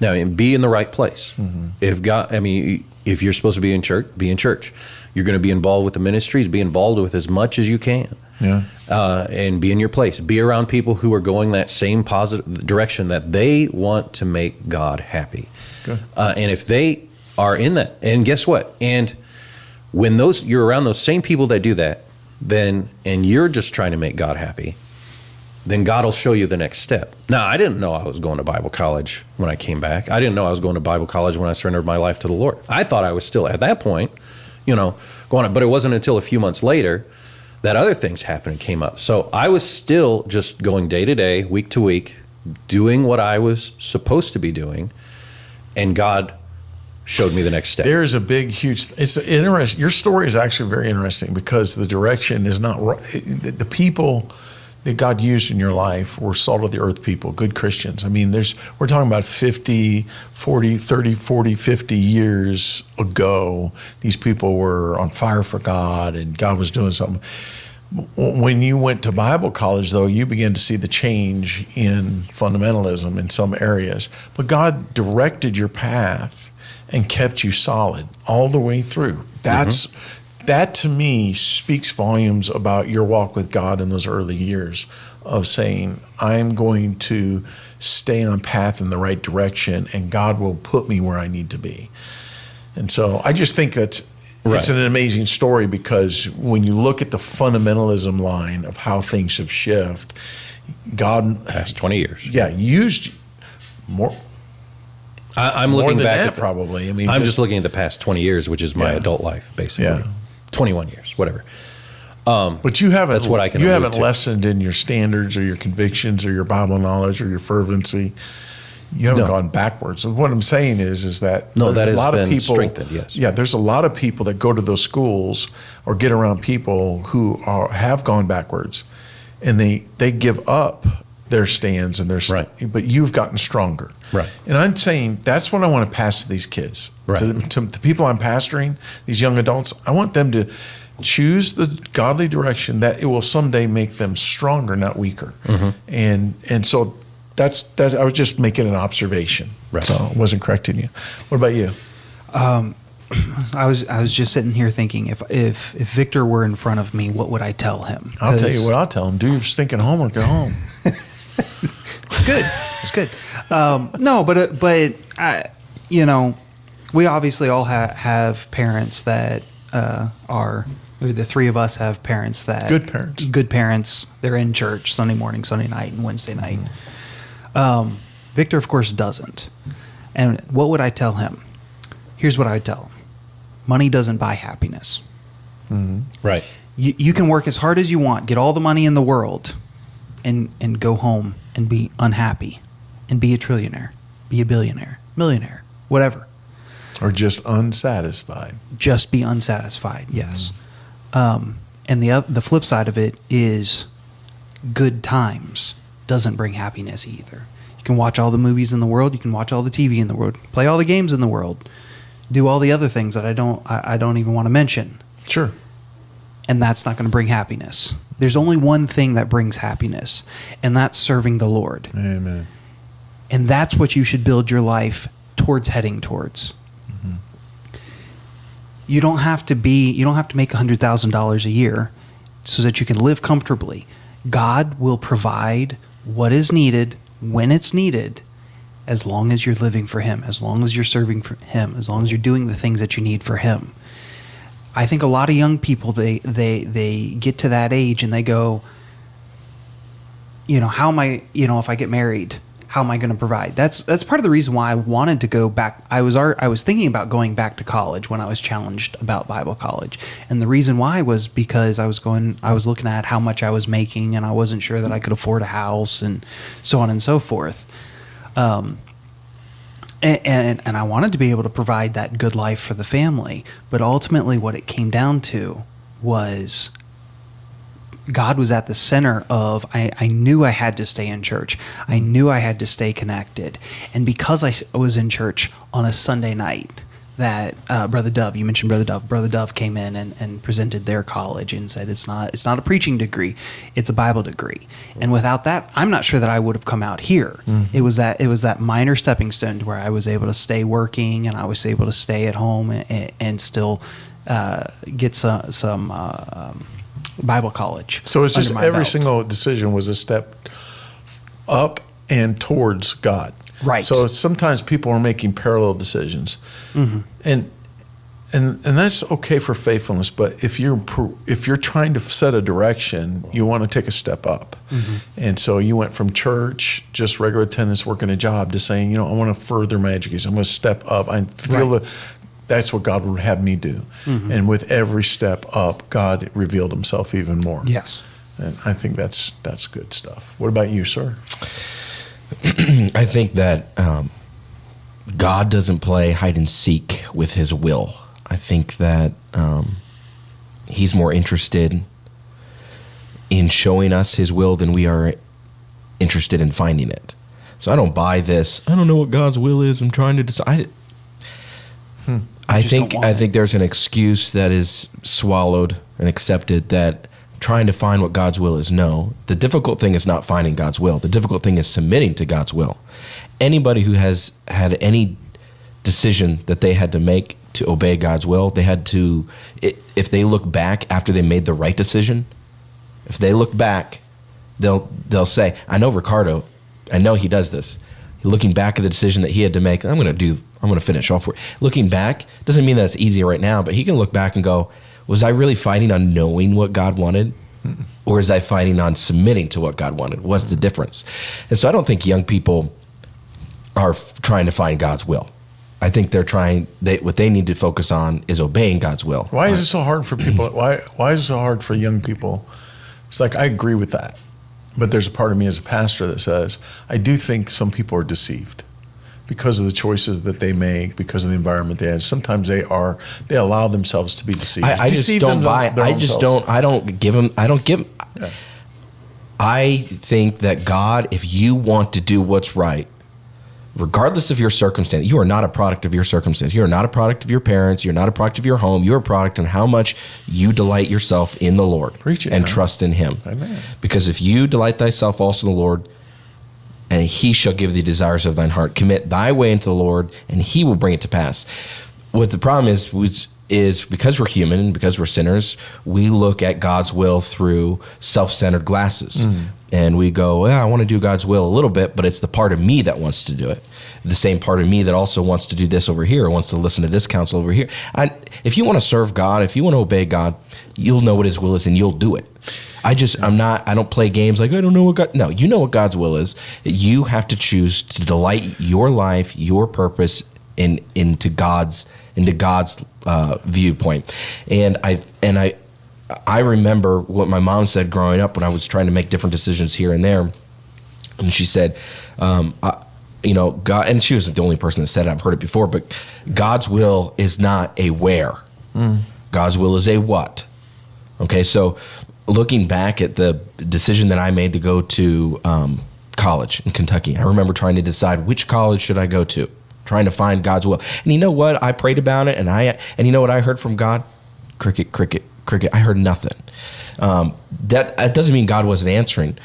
now, and be in the right place. Mm-hmm. If you're supposed to be in church, be in church. You're going to be involved with the ministries. Be involved with as much as you can. Yeah. And be in your place. Be around people who are going that same positive direction that they want to make God happy. Good. And if they are in that, and guess what? And when you're around those same people that do that, and you're just trying to make God happy, then God will show you the next step. Now, I didn't know I was going to Bible college when I came back. I didn't know I was going to Bible college when I surrendered my life to the Lord. I thought I was still at that point, going on. But it wasn't until a few months later that other things happened and came up. So I was still just going day to day, week to week, doing what I was supposed to be doing, and God showed me the next step. There's a big, huge. It's interesting. Your story is actually very interesting because the direction is not right. The people that God used in your life were salt of the earth people, good Christians. I mean, we're talking about 50 years ago. These people were on fire for God, and God was doing something. When you went to Bible college, though, you began to see the change in fundamentalism in some areas. But God directed your path and kept you solid all the way through. That to me speaks volumes about your walk with God in those early years of saying, I'm going to stay on path in the right direction and God will put me where I need to be. And so I just think that it's an amazing story because when you look at the fundamentalism line of how things have shifted, God past 20 years. Yeah, used more. I'm looking more than back that, probably. I mean, I'm just looking at the past 20 years, which is my adult life, basically. Yeah. 21 years, whatever. But you haven't. That's what I can. You haven't lessened in your standards or your convictions or your Bible knowledge or your fervency. You haven't gone backwards. And what I'm saying is that that a lot has of been people strengthened. Yes. Yeah, there's a lot of people that go to those schools or get around people who have gone backwards, and they give up their stands and their but you've gotten stronger. Right. And I'm saying that's what I want to pass to these kids. Right. To the people I'm pastoring, these young adults, I want them to choose the godly direction that it will someday make them stronger, not weaker. Mm-hmm. And so that's I was just making an observation. Right. So I wasn't correcting you. What about you? I was just sitting here thinking, if Victor were in front of me, what would I tell him? I'll tell you what I'll tell him. Do your stinking homework at home. It's good. No, but we obviously all have parents that or the three of us have parents that good parents. They're in church Sunday morning, Sunday night, and Wednesday night. Victor, of course, doesn't. And what would I tell him? Here's what I would tell him: money doesn't buy happiness. Mm-hmm. Right. You can work as hard as you want, get all the money in the world, and go home and be unhappy, and be a trillionaire, be a billionaire, millionaire, whatever. Or just unsatisfied. Just be unsatisfied, yes. And the flip side of it is good times doesn't bring happiness either. You can watch all the movies in the world, you can watch all the TV in the world, play all the games in the world, do all the other things that I don't even want to mention. Sure. And that's not going to bring happiness. There's only one thing that brings happiness, and that's serving the Lord. Amen. And that's what you should build your life heading towards. You don't have to make $100,000 a year so that you can live comfortably. God will provide what is needed when it's needed, as long as you're living for Him, as long as you're serving for Him, as long as you're doing the things that you need for Him. I think a lot of young people, they get to that age and they go, how am I, if I get married, how am I going to provide? That's part of the reason why I wanted to go back. I was thinking about going back to college when I was challenged about Bible college. And the reason why was because I was looking at how much I was making, and I wasn't sure that I could afford a house and so on and so forth. And I wanted to be able to provide that good life for the family. But ultimately what it came down to was God was at the center of, I knew I had to stay in church. I knew I had to stay connected. And because I was in church on a Sunday night, that Brother Dove, you mentioned Brother Dove came in and presented their college and said it's not a preaching degree, it's a Bible degree. And without that, I'm not sure that I would have come out here. Mm-hmm. It was that minor stepping stone to where I was able to stay working, and I was able to stay at home and still get some Bible college. So it's just every single decision was a step up and towards God. Right. So sometimes people are making parallel decisions, mm-hmm. and that's okay for faithfulness. But if you're trying to set a direction, you want to take a step up. Mm-hmm. And so you went from church, just regular attendance, working a job, to saying, I want to further my education. I'm going to step up. I feel that's what God would have me do. Mm-hmm. And with every step up, God revealed Himself even more. Yes. And I think that's good stuff. What about you, sir? I think that God doesn't play hide and seek with His will. I think that He's more interested in showing us His will than we are interested in finding it. So I don't buy this, I don't know what God's will is, I'm trying to decide. I think there's an excuse that is swallowed and accepted that trying to find what God's will is. No, the difficult thing is not finding God's will. The difficult thing is submitting to God's will. Anybody who has had any decision that they had to make to obey God's will, they had to, if they look back after they made the right decision, if they look back, they'll say, I know Ricardo, I know he does this. Looking back at the decision that he had to make, I'm going to finish all for it. Looking back doesn't mean that it's easy right now, but he can look back and go, was I really fighting on knowing what God wanted? Or is I fighting on submitting to what God wanted? What's the difference? And so I don't think young people are trying to find God's will. I think what they need to focus on is obeying God's will. Why is it so hard for people? Why is it so hard for young people? It's like, I agree with that. But there's a part of me as a pastor that says, I do think some people are deceived because of the choices that they make, because of the environment they have. Sometimes they allow themselves to be deceived. I just don't buy it. I don't give them. Yeah. I think that God, if you want to do what's right, regardless of your circumstance, you are not a product of your circumstance. You are not a product of your parents. You're not a product of your home. You're a product on how much you delight yourself in the Lord and trust in Him. Amen. Because if you delight thyself also in the Lord, and He shall give thee desires of thine heart, commit thy way into the Lord, and He will bring it to pass. What the problem is because we're human and because we're sinners, we look at God's will through self-centered glasses. Mm. And we go, I want to do God's will a little bit, but it's the part of me that wants to do it. the same part of me that also wants to do this over here, or wants to listen to this counsel over here. If you want to serve God, if you want to obey God, you'll know what his will is and you'll do it. I don't play games like, I don't know what God, no, you know what God's will is. You have to choose to delight your life, your purpose into God's viewpoint. And I remember what my mom said growing up when I was trying to make different decisions here and there. And she said, God, and she wasn't the only person that said it, I've heard it before, but God's will is not a where. God's will is a what. Okay, so looking back at the decision that I made to go to college in Kentucky, I remember trying to decide which college should I go to, trying to find God's will. And you know what? I prayed about it, and you know what I heard from God? Cricket, cricket, cricket. I heard nothing. That doesn't mean God wasn't answering.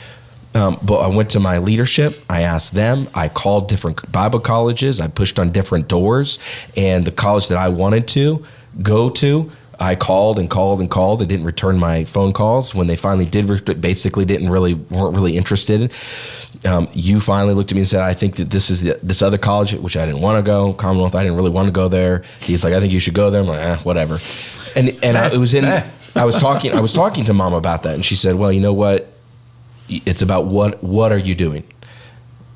But I went to my leadership. I asked them. I called different Bible colleges. I pushed on different doors. And the college that I wanted to go to, I called and called and called. They didn't return my phone calls. When they finally did, basically weren't really interested. You finally looked at me and said, I think that this is this other college, which I didn't want to go, Commonwealth. I didn't really want to go there. He's like, I think you should go there. I'm like, whatever. I was talking to Mom about that, and she said, well, you know what? It's about what are you doing?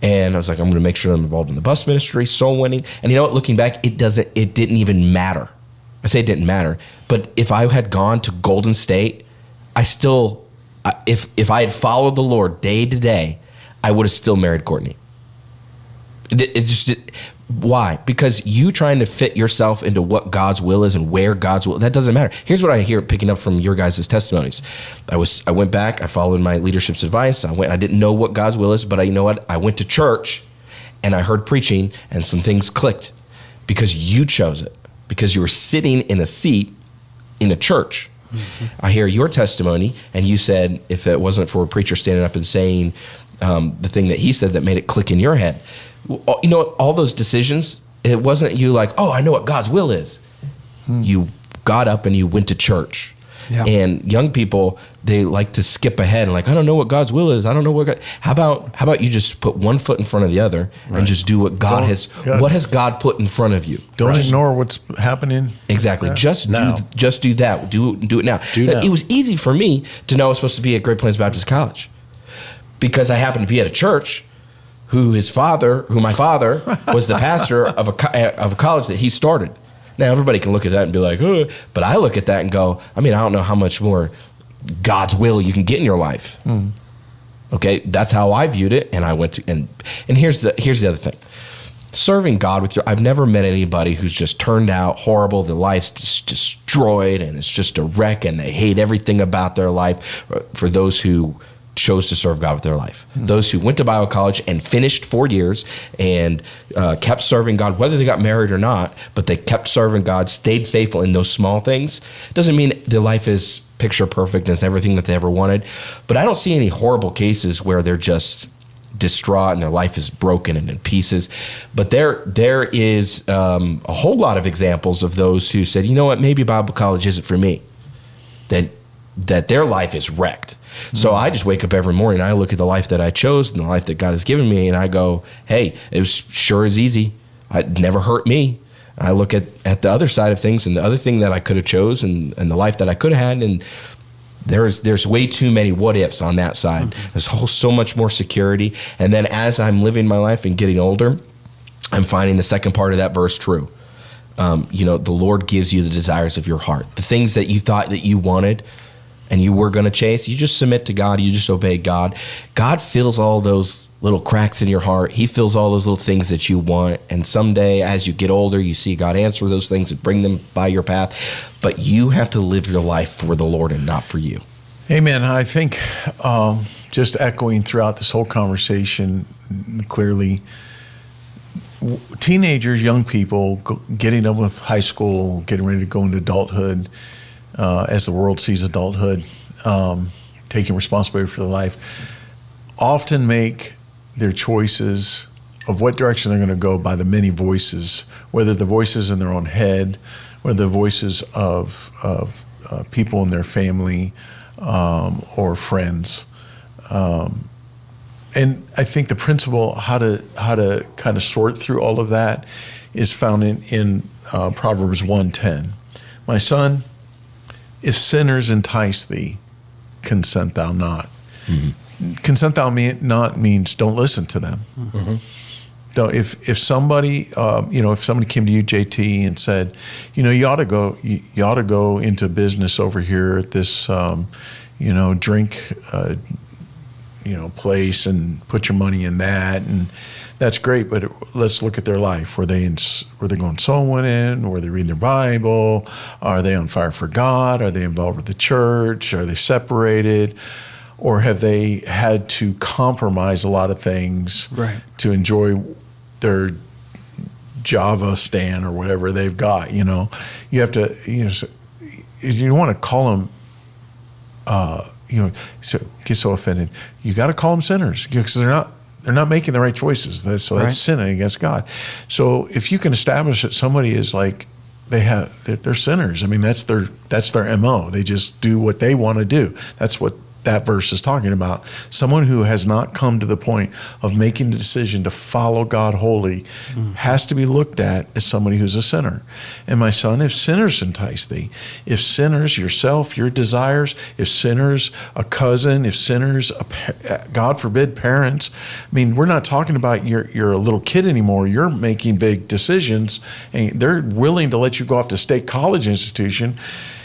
And I was like, I'm going to make sure I'm involved in the bus ministry, soul winning. And you know what? Looking back, it didn't even matter. I say it didn't matter, but if I had gone to Golden State, if I had followed the Lord day to day, I would have still married Courtney. Why? Because you trying to fit yourself into what God's will is and where God's will, that doesn't matter. Here's what I hear picking up from your guys' testimonies. I went back, I followed my leadership's advice. I didn't know what God's will is, but you know what? I went to church and I heard preaching and some things clicked because you chose it, because you were sitting in a seat in a church. Mm-hmm. I hear your testimony, and you said if it wasn't for a preacher standing up and saying the thing that he said that made it click in your head, you know, all those decisions, it wasn't you like, oh, I know what God's will is. You got up and you went to church. Yeah. And young people, they like to skip ahead and like, I don't know what God's will is. I don't know what God. How about you just put one foot in front of the other and just do what God has. What has God put in front of you? Don't ignore what's happening. Exactly. Yeah. Just do that. Do it now. It was easy for me to know I was supposed to be at Great Plains Baptist College because I happened to be at a church who my father was the pastor of a college that he started. Now, everybody can look at that and be like, oh, but I look at that and go, I don't know how much more God's will you can get in your life. Okay, that's how I viewed it, and I went to, and here's the other thing. Serving God I've never met anybody who's just turned out horrible, their life's just destroyed, and it's just a wreck, and they hate everything about their life, for those who chose to serve God with their life. Those who went to Bible college and finished 4 years and kept serving God, whether they got married or not, but they kept serving God, stayed faithful in those small things. Doesn't mean their life is picture perfect and it's everything that they ever wanted. But I don't see any horrible cases where they're just distraught and their life is broken and in pieces. But there is a whole lot of examples of those who said, you know what, maybe Bible college isn't for me. That their life is wrecked. So I just wake up every morning and I look at the life that I chose and the life that God has given me, and I go, hey, it was sure is easy. It never hurt me. I look at the other side of things and the other thing that I could have chose and the life that I could have had, and there's way too many what ifs on that side. There's so much more security. And then as I'm living my life and getting older, I'm finding the second part of that verse true. The Lord gives you the desires of your heart. The things that you thought that you wanted and you were going to chase, you just submit to God. You just obey God. God fills all those little cracks in your heart. He fills all those little things that you want. And someday, as you get older, you see God answer those things and bring them by your path. But you have to live your life for the Lord and not for you. Amen. I think just echoing throughout this whole conversation, clearly, teenagers, young people, getting up with high school, getting ready to go into adulthood, as the world sees adulthood, taking responsibility for their life, often make their choices of what direction they're going to go by the many voices, whether the voices in their own head, whether the voices of people in their family or friends. and I think the principle how to kind of sort through all of that is found in Proverbs 1:10. My son, if sinners entice thee, consent thou not. Mm-hmm. Consent thou not means don't listen to them. Mm-hmm. Don't, if somebody if somebody came to you, JT, and said, you ought to go into business over here at this drink place and put your money in that, and that's great, but let's look at their life. Were they going soul winning? Were they reading their Bible? Are they on fire for God? Are they involved with the church? Are they separated? Or have they had to compromise a lot of things to enjoy their Java stand or whatever they've got? You have to, you want to call them, get so offended. You got to call them sinners because they're not making the right choices. That's sinning against God. So if you can establish that somebody is like they're sinners. I mean, that's their MO. They just do what they want to do. That's what that verse is talking about. Someone who has not come to the point of making the decision to follow God wholly has to be looked at as somebody who's a sinner. And my son, if sinners entice thee, if sinners, yourself, your desires, if sinners, a cousin, if sinners, God forbid, parents, I mean, we're not talking about you're a little kid anymore. You're making big decisions, and they're willing to let you go off to state college institution.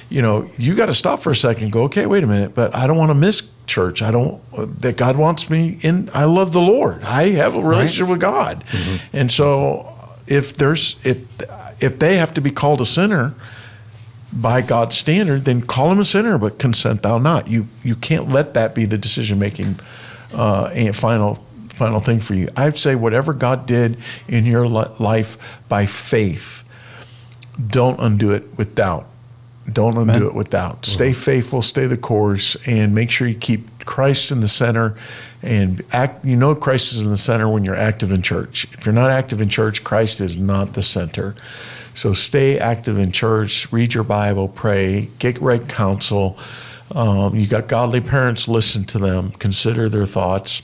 You got to stop for a second and go, okay, wait a minute, but I don't want to miss church. That God wants me in. I love the Lord. I have a relationship with God. Mm-hmm. And so if they have to be called a sinner by God's standard, then call them a sinner, but consent thou not. You can't let that be the decision-making and final thing for you. I'd say whatever God did in your life by faith, don't undo it with doubt. Don't undo it with doubt. Stay faithful, stay the course, and make sure you keep Christ in the center and act. Christ is in the center when you're active in church. If you're not active in church, Christ is not the center. So stay active in church, read your Bible, pray, get right counsel. You got godly parents, listen to them, consider their thoughts.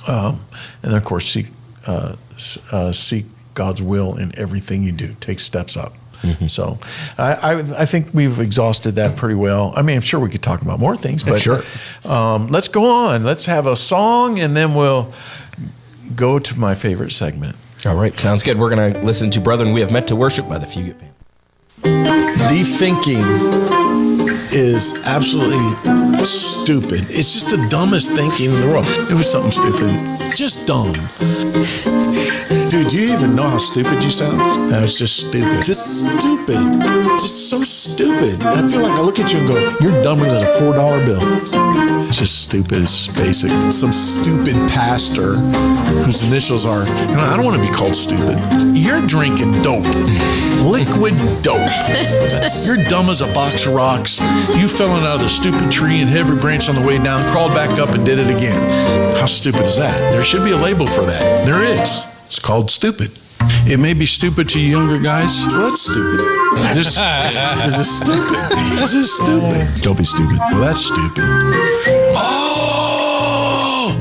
And then, of course, seek God's will in everything you do. Take steps up. Mm-hmm. So I think we've exhausted that pretty well. I mean, I'm sure we could talk about more things, but sure. Let's go on. Let's have a song, and then we'll go to my favorite segment. All right. Sounds good. We're going to listen to Brethren We Have Met to Worship by the Fugate Band. The thinking is absolutely stupid. It's just the dumbest thinking in the world. It was something stupid. Just dumb. Dude, do you even know how stupid you sound? No, it's just stupid. Just stupid. Just so stupid. I feel like I look at you and go, you're dumber than a $4 bill. It's just stupid. It's basic. Some stupid pastor whose initials are, I don't want to be called stupid. You're drinking dope. Liquid dope. You're dumb as a box of rocks. You fell out of the stupid tree and hit every branch on the way down, crawled back up and did it again. How stupid is that? There should be a label for that. There is. It's called stupid. It may be stupid to you younger guys. Well, that's stupid. This is stupid. This is stupid. Don't be stupid. Well, that's stupid. Oh!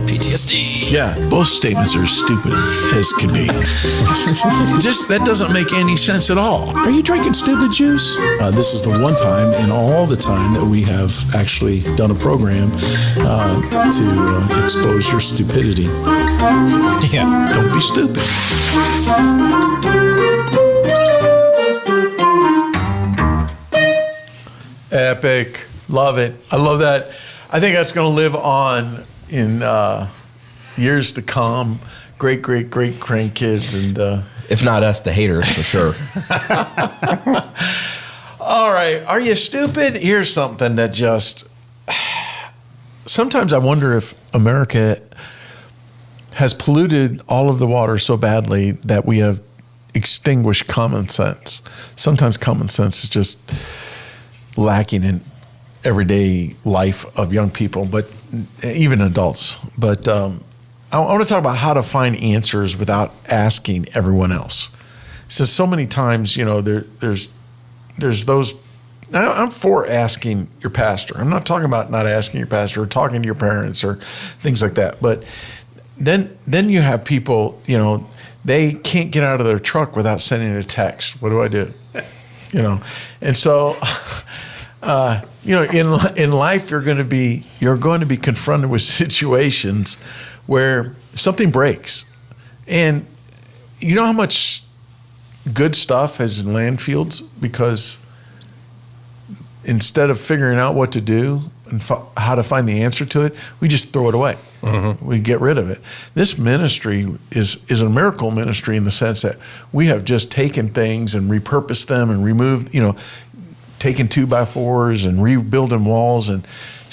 PTSD. Yeah, both statements are as stupid as can be. Just, that doesn't make any sense at all. Are you drinking stupid juice? This is the one time in all the time that we have actually done a program to expose your stupidity. Yeah, don't be stupid. Epic. Love it. I love that. I think that's going to live on in years to come. Great grandkids. And if not us, the haters, for sure. All right. Are you stupid? Here's something that just... Sometimes I wonder if America has polluted all of the water so badly that we have extinguished common sense. Sometimes common sense is just lacking in everyday life of young people, but even adults. But I want to talk about how to find answers without asking everyone else. So many times, there's those Now, I'm for asking your pastor. I'm not talking about not asking your pastor or talking to your parents or things like that. But then you have people, you know, they can't get out of their truck without sending a text. What do I do? You know, and so, you know, in life, you're going to be confronted with situations where something breaks, and you know how much good stuff is in landfills because instead of figuring out what to do and how to find the answer to it, we just throw it away. Mm-hmm. We get rid of it. This ministry is a miracle ministry in the sense that we have just taken things and repurposed them and removed, you know, taking 2x4s and rebuilding walls and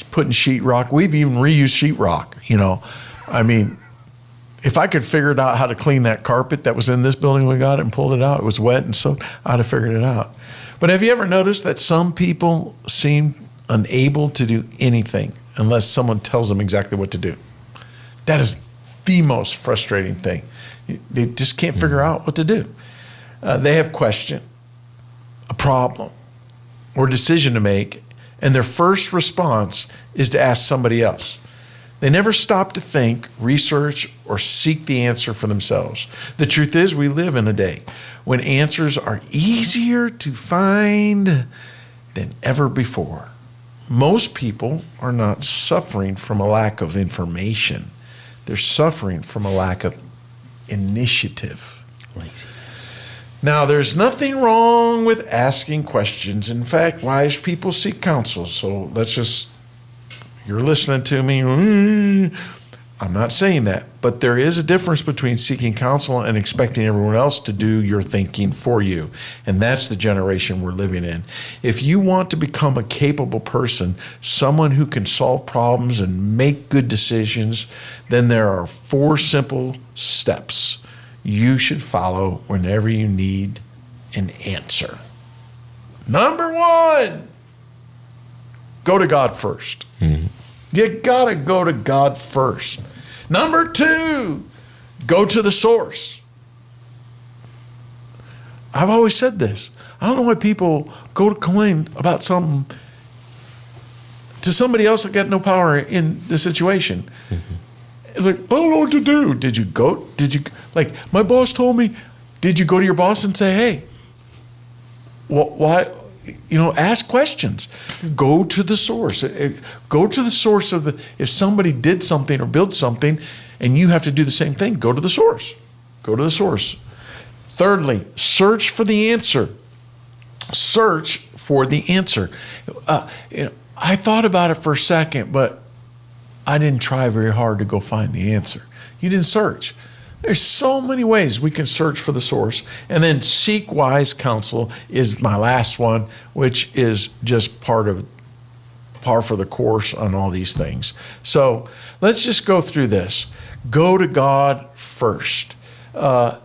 putting sheetrock. We've even reused sheetrock, you know. I mean, if I could figure it out how to clean that carpet that was in this building we got and pulled it out, it was wet and so I'd have figured it out. But have you ever noticed that some people seem unable to do anything unless someone tells them exactly what to do? That is the most frustrating thing. They just can't figure out what to do. They have a question, a problem, or a decision to make, and their first response is to ask somebody else. They never stop to think, research, or seek the answer for themselves. The truth is, we live in a day when answers are easier to find than ever before. Most people are not suffering from a lack of information. They're suffering from a lack of initiative. Laziness. Now, there's nothing wrong with asking questions. In fact, wise people seek counsel. So let's just, you're listening to me. I'm not saying that. But there is a difference between seeking counsel and expecting everyone else to do your thinking for you. And that's the generation we're living in. If you want to become a capable person, someone who can solve problems and make good decisions, then there are 4 simple steps you should follow whenever you need an answer. Number 1, go to God first. Mm-hmm. You gotta go to God first. Number 2, go to the source. I've always said this. I don't know why people go to complain about something to somebody else that got no power in the situation. Mm-hmm. Like, I don't know what to do. Did you, like, my boss told me, did you go to your boss and say, hey, why? You know, ask questions. Go to the source. Go to the source of the, if somebody did something or built something and you have to do the same thing, go to the source. Go to the source. Thirdly, search for the answer. Search for the answer. You know, I thought about it for a second, but I didn't try very hard to go find the answer. You didn't search. There's so many ways we can search for the source. And then seek wise counsel is my last one, which is just par for the course on all these things. So let's just go through this. Go to God first. What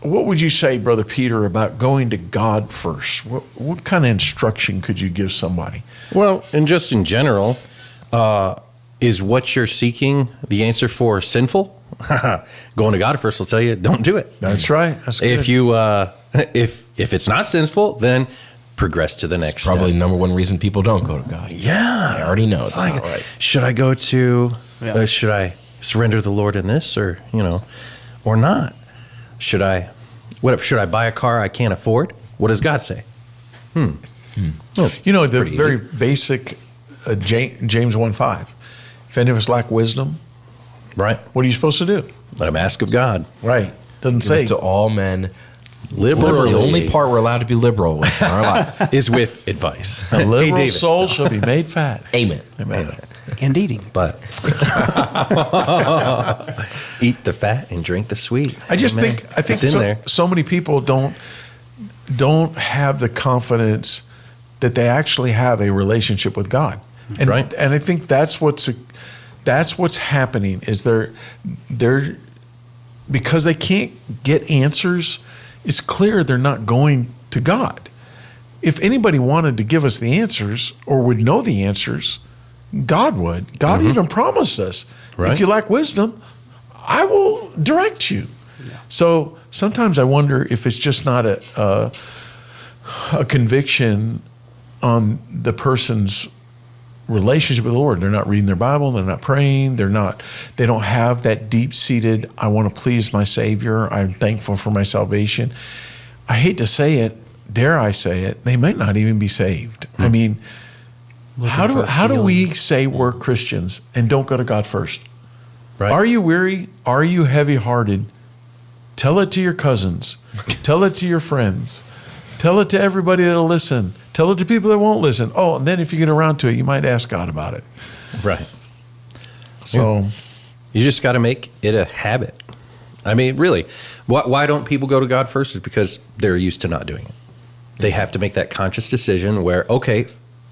would you say, Brother Peter, about going to God first? What kind of instruction could you give somebody? Well, and just in general, is what you're seeking the answer for sinful? Going to God first will tell you, don't do it. That's right. That's good. If you, if it's not sinful, then progress to the next Probably step. number one reason people don't go to God. Yeah. I already know it's like, not right. Should I go to, should I surrender to the Lord in this or, you know, or not? Should I buy a car I can't afford? What does God say? Well, you know, the very basic James 1:5. If any of us lack wisdom, right? What are you supposed to do? Let him ask of God. Right. Doesn't say. To all men Liberally. The only part we're allowed to be liberal with in our life is with advice. A liberal soul shall be made fat. Amen. And eating. But eat the fat and drink the sweet. I just Amen. I think so many people don't have the confidence that they actually have a relationship with God. And, right. And I think that's what's happening is they're because they can't get answers, it's clear they're not going to God. If anybody wanted to give us the answers or would know the answers, God would. God even promised us, right. If you lack wisdom, I will direct you. Yeah. So sometimes I wonder if it's just not a conviction on the person's relationship with the Lord. They're not reading their Bible. They're not praying. They don't have that deep-seated, I want to please my Savior. I'm thankful for my salvation. I hate to say it, dare I say it, they might not even be saved. I mean, how do we say we're Christians and don't go to God first? Right. Are you weary? Are you heavy-hearted? Tell it to your cousins. Tell it to your friends. Tell it to everybody that'll listen. Tell it to people that won't listen. Oh, and then if you get around to it, you might ask God about it. Right. So you just got to make it a habit. I mean, really, why don't people go to God first? Is because they're used to not doing it. They have to make that conscious decision where, okay,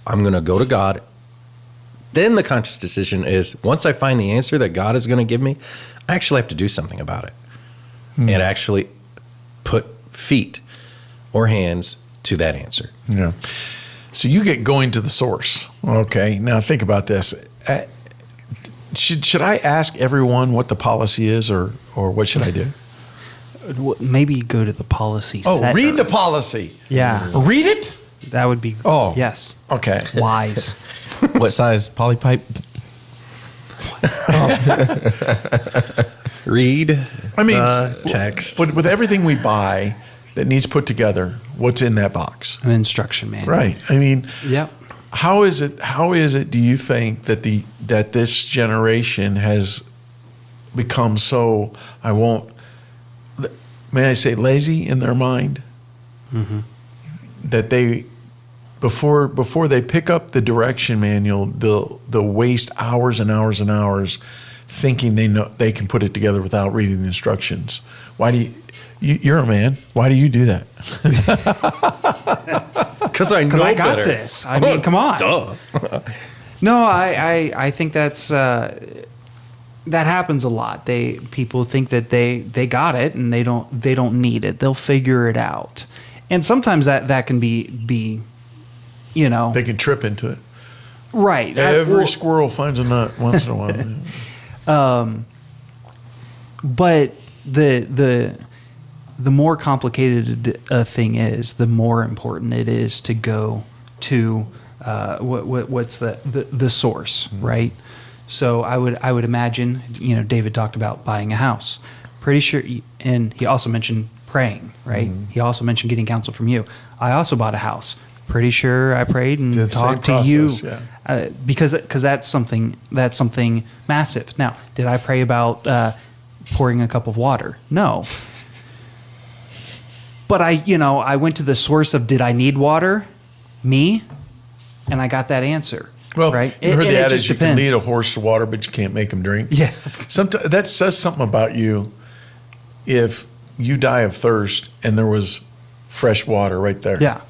I'm going to go to God. Then the conscious decision is, once I find the answer that God is going to give me, I actually have to do something about it. And actually put feet or hands to that answer. yeah. So you get going to the source. Okay. Now think about this. Should I ask everyone what the policy is, or what should I do? Maybe go to the policy. Oh, read the policy. Yeah, Read it. that would be. Oh. Yes, Okay. wise. What size poly pipe? Read I mean, text. with everything we buy that needs put together, what's in that box? An instruction manual. Right. I mean, Yep. how is it do you think that this generation has become so, may I say, lazy in their mind? Mm-hmm. That they, before they pick up the direction manual, they'll waste hours and hours and hours thinking they can put it together without reading the instructions. Why do you're a man. Why do you do that? Because I got better. this. I mean, come on. Duh. No, I think that's that happens a lot. People think that they got it and they don't need it. They'll figure it out, and sometimes that can be They can trip into it. right. Every squirrel finds a nut once in a while. But the more complicated a thing is, the more important it is to go to what's the source, right? So I would imagine, David talked about buying a house. Pretty sure, and he also mentioned praying, right? Mm-hmm. He also mentioned getting counsel from you. I also bought a house. Pretty sure I prayed and Did the same talked to you, process, yeah. because that's something massive. Now, did I pray about pouring a cup of water? No. But I went to the source of, did I need water? Me? And I got that answer. Well, right? you heard the it adage, just you can depends. lead a horse to water, but you can't make him drink. Yeah. Sometimes that says something about you if you die of thirst and there was fresh water right there. Yeah.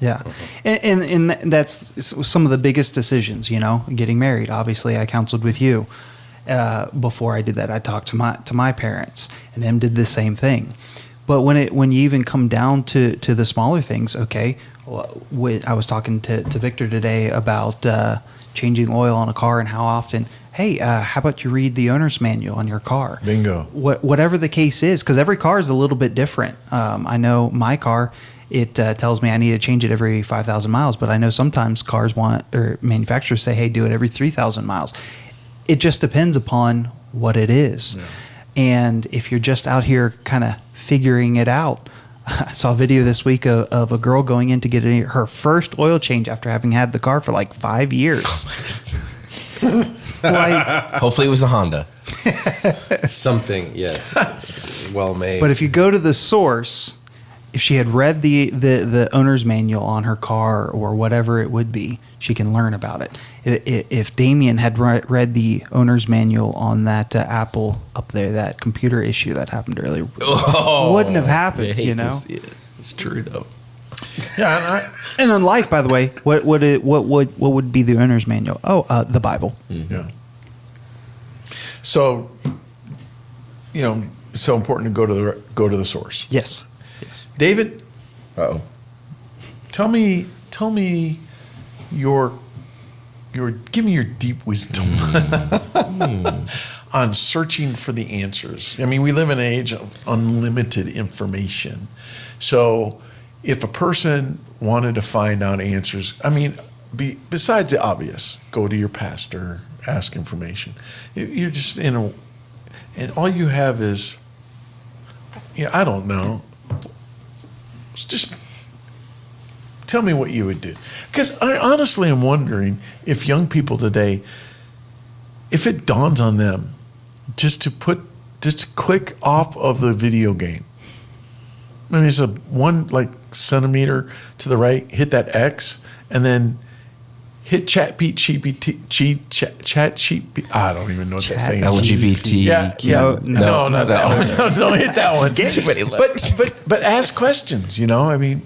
Yeah. And that's some of the biggest decisions, getting married. Obviously, I counseled with you. Before I did that, I talked to my parents, and them did the same thing. But when you even come down to the smaller things, okay, I was talking to Victor today about changing oil on a car and how often. Hey, how about you read the owner's manual on your car? Bingo. Whatever the case is, because every car is a little bit different. I know my car, it tells me I need to change it every 5,000 miles, but I know sometimes manufacturers say, hey, do it every 3,000 miles. It just depends upon what it is. Yeah. And if you're just out here kind of figuring it out, I saw a video this week of a girl going in to get her first oil change after having had the car for like 5 years. Hopefully it was a Honda. Something, yes. Well made. But if you go to the source, if she had read the owner's manual on her car or whatever it would be, she can learn about it. If Damien had read the owner's manual on that Apple up there, that computer issue that happened earlier, wouldn't have happened, It's true, though. Yeah, and in life, by the way, what would be the owner's manual? Oh, the Bible. Mm-hmm. Yeah. So, it's so important to go to the source. Yes. David, Uh-oh. tell me give me your deep wisdom on searching for the answers. I mean, we live in an age of unlimited information. So if a person wanted to find out answers, I mean, besides the obvious, go to your pastor, ask information. You're just and all you have is, I don't know. Just tell me what you would do. Because I honestly am wondering if young people today, if it dawns on them just to click off of the video game. I mean, it's a 1 centimeter to the right, hit that X, and then hit chat GPT. I don't even know what that thing is. LGBT. Yeah. No, not that one. No, don't hit that one. Too many letters. But ask questions. I mean,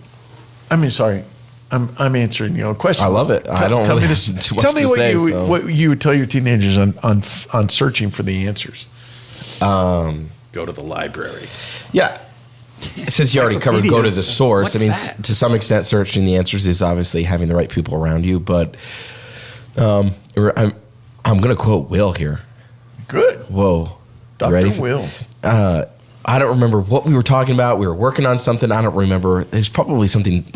sorry. I'm answering a question. I love it. I don't tell really me have too much tell me to what say, what you would tell your teenagers on searching for the answers. Go to the library. Yeah. Since you already covered go to the source, to some extent, searching the answers is obviously having the right people around you. But I'm going to quote Will here. Good. Whoa. Dr. Ready? Will. I don't remember what we were talking about. We were working on something. I don't remember. There's probably something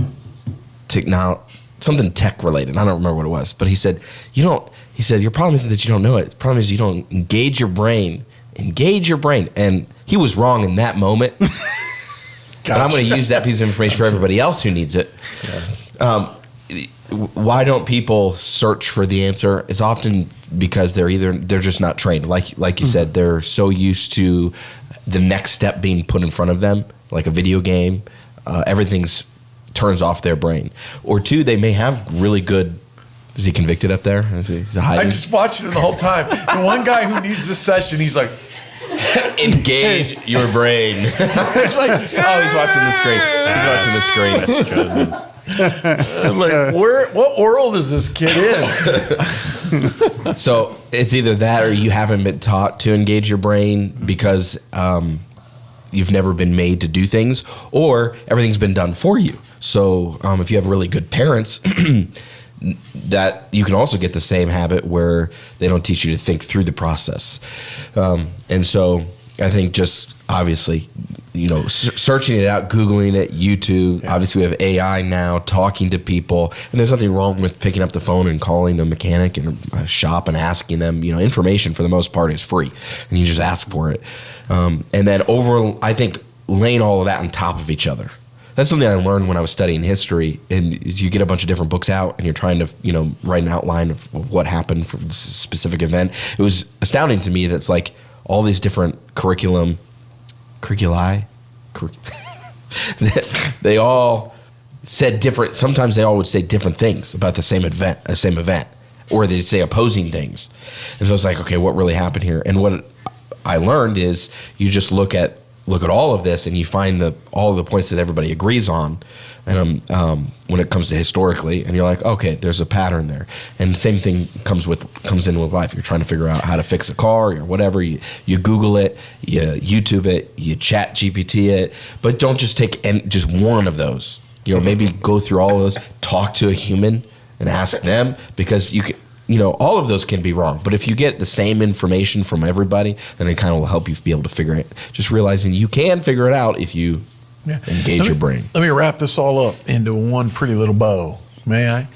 tech related. I don't remember what it was. But he said, he said, your problem isn't that you don't know it. The problem is you don't engage your brain. Engage your brain. And he was wrong in that moment. But I'm going to use that piece of information for everybody else who needs it. Yeah. Why don't people search for the answer? It's often because they're just not trained. Like you said, they're so used to the next step being put in front of them, like a video game. Everything's turns off their brain. Or two, they may have really good. Is he convicted up there? Is he hiding? I just watched it the whole time. The one guy who needs this session, he's like, engage your brain. He's watching the screen. He's watching the screen. I'm like, what world is this kid in? So it's either that or you haven't been taught to engage your brain because you've never been made to do things, or everything's been done for you. So if you have really good parents, that you can also get the same habit where they don't teach you to think through the process. And so I think just obviously, searching it out, Googling it, YouTube. Yeah. Obviously, we have AI now, talking to people. And there's nothing wrong with picking up the phone and calling a mechanic and a shop and asking them. Information for the most part is free. And you just ask for it. And then I think, laying all of that on top of each other. That's something I learned when I was studying history. And you get a bunch of different books out and you're trying to, write an outline of what happened for this specific event. It was astounding to me that's like all these different curriculi, they all said different. Sometimes they all would say different things about the same event, or they'd say opposing things. And so it's like, okay, what really happened here? And what I learned is you just look at all of this and you find all of the points that everybody agrees on. And when it comes to historically, and you're like, okay, there's a pattern there. And the same thing comes in with life. You're trying to figure out how to fix a car or whatever. You Google it, you YouTube it, you chat GPT it, but don't just take just one of those. Maybe go through all of those, talk to a human and ask them, because you can. All of those can be wrong. But if you get the same information from everybody, then it kind of will help you be able to figure it. Just realizing you can figure it out if you engage your brain. Let me wrap this all up into one pretty little bow. May I?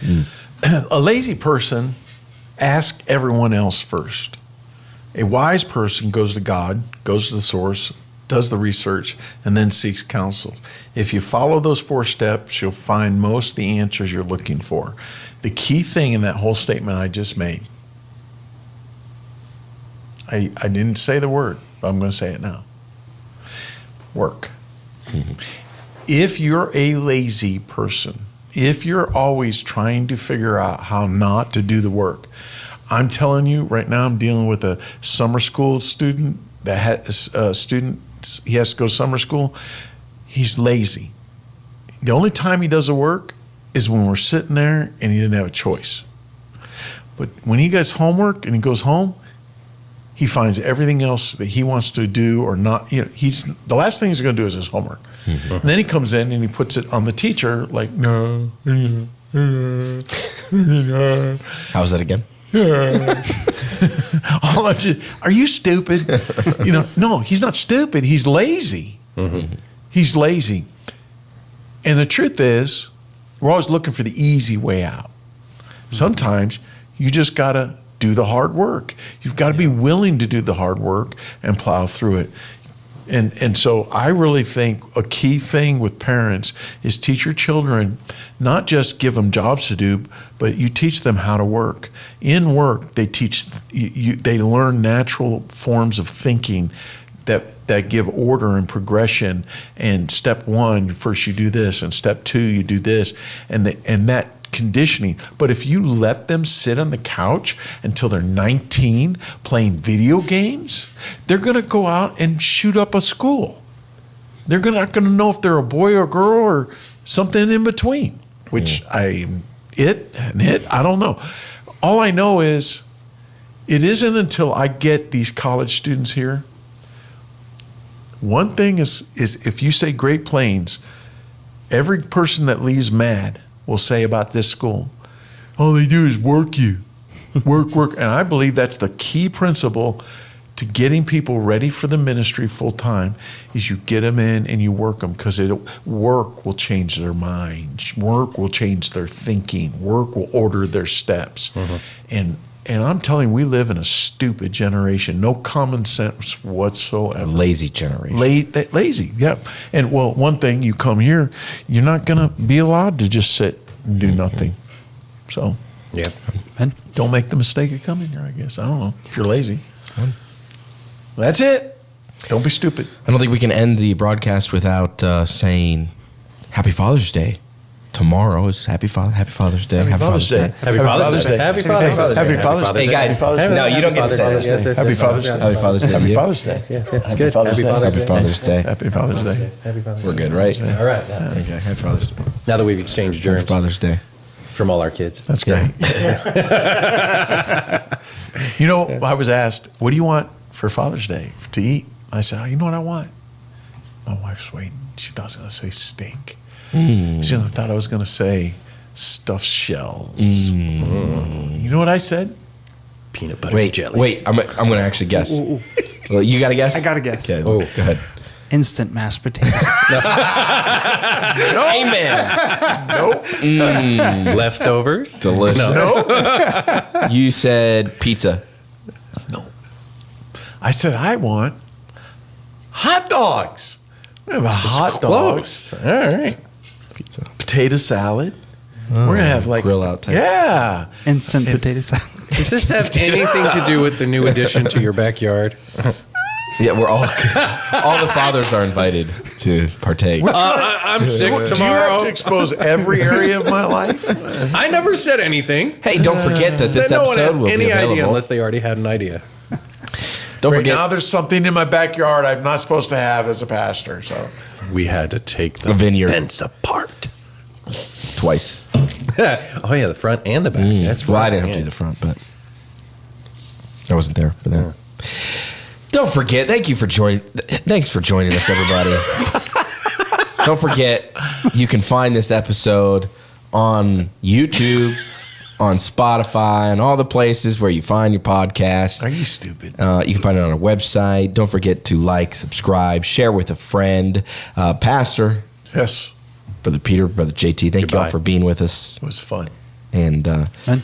A lazy person asks everyone else first. A wise person goes to God, goes to the source, does the research, and then seeks counsel. If you follow those 4 steps, you'll find most of the answers you're looking for. The key thing in that whole statement I just made, I didn't say the word, but I'm going to say it now. Work. Mm-hmm. If you're a lazy person, if you're always trying to figure out how not to do the work, I'm telling you right now, I'm dealing with a summer school student that has he has to go to summer school. He's lazy. The only time he does the work is when we're sitting there and he didn't have a choice. But when he gets homework and he goes home, he finds everything else that he wants to do or not. He's the last thing he's going to do is his homework. Mm-hmm. And then he comes in and he puts it on the teacher like, no. How's that again? Are you stupid? No, he's not stupid. He's lazy. Mm-hmm. He's lazy. And the truth is, we're always looking for the easy way out. Sometimes you just got to do the hard work. You've got to be willing to do the hard work and plow through it. And so I really think a key thing with parents is teach your children, not just give them jobs to do, but you teach them how to work. In work, they they learn natural forms of thinking that give order and progression. And step one, first you do this, and step two, you do this, and that conditioning. But if you let them sit on the couch until they're 19 playing video games, they're going to go out and shoot up a school. They're not going to know if they're a boy or girl or something in between, which I don't know. All I know is it isn't until I get these college students here. One thing is if you say Great Plains, every person that leaves mad will say about this school, all they do is work you. Work. And I believe that's the key principle to getting people ready for the ministry full time is you get them in and you work them, because work will change their minds. Work will change their thinking. Work will order their steps. And I'm telling you, we live in a stupid generation. No common sense whatsoever. A lazy generation. Lazy, yeah. And well, one thing, you come here, you're not going to be allowed to just sit and do nothing. So, Yeah. don't make the mistake of coming here, I guess. I don't know, if you're lazy. That's it. Don't be stupid. I don't think we can end the broadcast without saying Happy Father's Day. Tomorrow is Happy Father's Day. Happy Father's Day. Happy Father's Day. Happy Father's Day. Happy Father's Day. Hey guys, no, you don't get to say that. Happy Father's Day. Happy Father's Day. Happy Father's Day. Yes, Happy good. Father's Day. Happy Father's Day. Happy Father's Day. Happy Father's Day. We're good, right? All right. Okay, Happy Father's Day. Now that we've exchanged Happy germs Father's Day. from all our kids. That's great. You know, I was asked, what do you want for Father's Day to eat? I said, you know what I want? My wife's waiting. She thought I was going to say steak. She thought I was going to say stuffed shells. You know what I said? Peanut butter and jelly. Wait, I'm going to actually guess. Well, you got to guess? I got to guess. Okay, go ahead. Instant mashed potatoes. Amen. Nope. Leftovers. Delicious. No. You said pizza. No. I said, I want hot dogs. We have a hot dogs. Close. All right. Pizza. Potato salad. We're going to have like grill out type. Yeah. Instant potato salad. Does this have anything to do with the new addition to your backyard? Yeah, we're all the fathers are invited to partake. I'm sick Do you have tomorrow. to expose every area of my life? I never said anything. Hey, don't forget that this No one has episode will any be available. idea unless they already had an idea. Don't Right forget. now, there's something in my backyard I'm not supposed to have as a pastor. So We had to take the A vineyard. fence apart. Twice. Oh yeah, the front and the back. That's Well, right. I didn't have to do the front, but I wasn't there for that. Don't forget. Thanks for joining us, everybody. Don't forget, you can find this episode on YouTube, on Spotify, and all the places where you find your podcasts. are you stupid? You can find it on our website. Don't forget to like, subscribe, share with a friend. Pastor, Yes, Brother Peter, Brother JT, thank you all Goodbye. for being with us. it was fun. And, Man.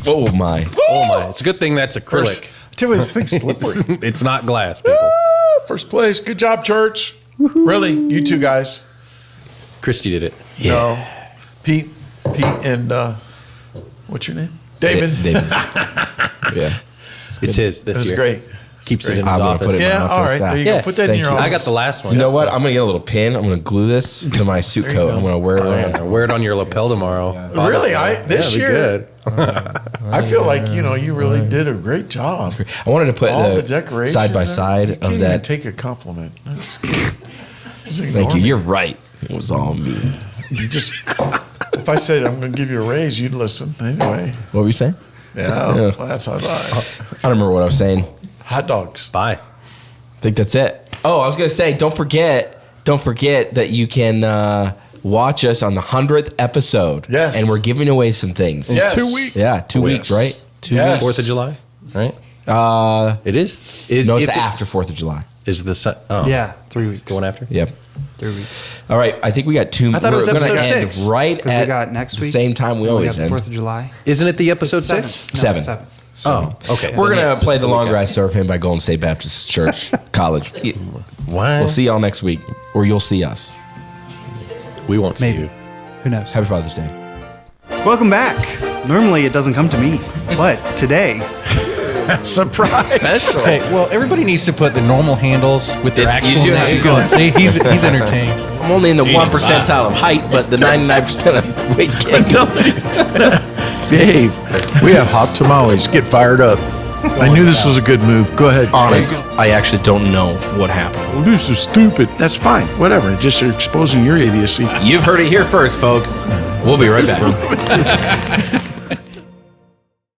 oh my. Oh my! It's a good thing that's acrylic. Tell you, this thing's slippery. It's not glass, people. First place. Good job, church. Really, you two guys. Christy did it. No, Pete, and what's your name? David. David. Yeah. It's his That this was year. great. Keeps it in I'm his gonna office. put it in my Yeah, all office. right. There you Yeah. go. Put that in Thank your you. office. I got the last one. You know what? I'm going to get a little pin. I'm going to glue this to my suit coat. I'm going to wear it around. Wear it on your lapel tomorrow. Really, this Yeah, year, it'd be good. I feel like you really did a great job. I wanted to put All the the decorations side by you side can't of even that. take a compliment. Just Thank ignore you. me. You're right. It was all me. You just. If I said I'm going to give you a raise, you'd listen anyway. What were you saying? Yeah, Yeah. well, that's how I thought. I don't remember what I was saying. Hot dogs. Bye. I think that's it. Oh, I was going to say, don't forget that you can watch us on the 100th episode. Yes. And we're giving away some things. Yes. 2 weeks. Yeah, 2 Oh, weeks, yes. right? 2 Yes. weeks. 4th of July, right? Uh, It is. no, it's if it- after 4th of July. Is this? Oh, Yeah, 3 weeks. The one after? Yep. 3 weeks. All right. I think we got two. I thought it was we're gonna episode end 6. right Because at we got next the week. same time we and always got end. 4th of July. Isn't it the episode Seventh. 6? No, Seven. 7th. Oh, okay. We're Then gonna yes, play it's the week longer I after. serve him by Golden State Baptist Church College. What? We'll see y'all next week, or you'll see us. We won't see Maybe. you. Who knows? Happy Father's Day. Welcome back. Normally it doesn't come to me, but today, Surprise. Okay, well, everybody needs to put the normal handles with their You actual do name. have to See, he's entertained. I'm only in the 1 percentile of height, but the 99% of weight gain. Dave, we have hot tamales. Get fired up. I knew this was a good move. Go ahead. Honest, I actually don't know what happened. Well, this is stupid. That's fine. Whatever. Just exposing your idiocy. You've heard it here first, folks. We'll be right back.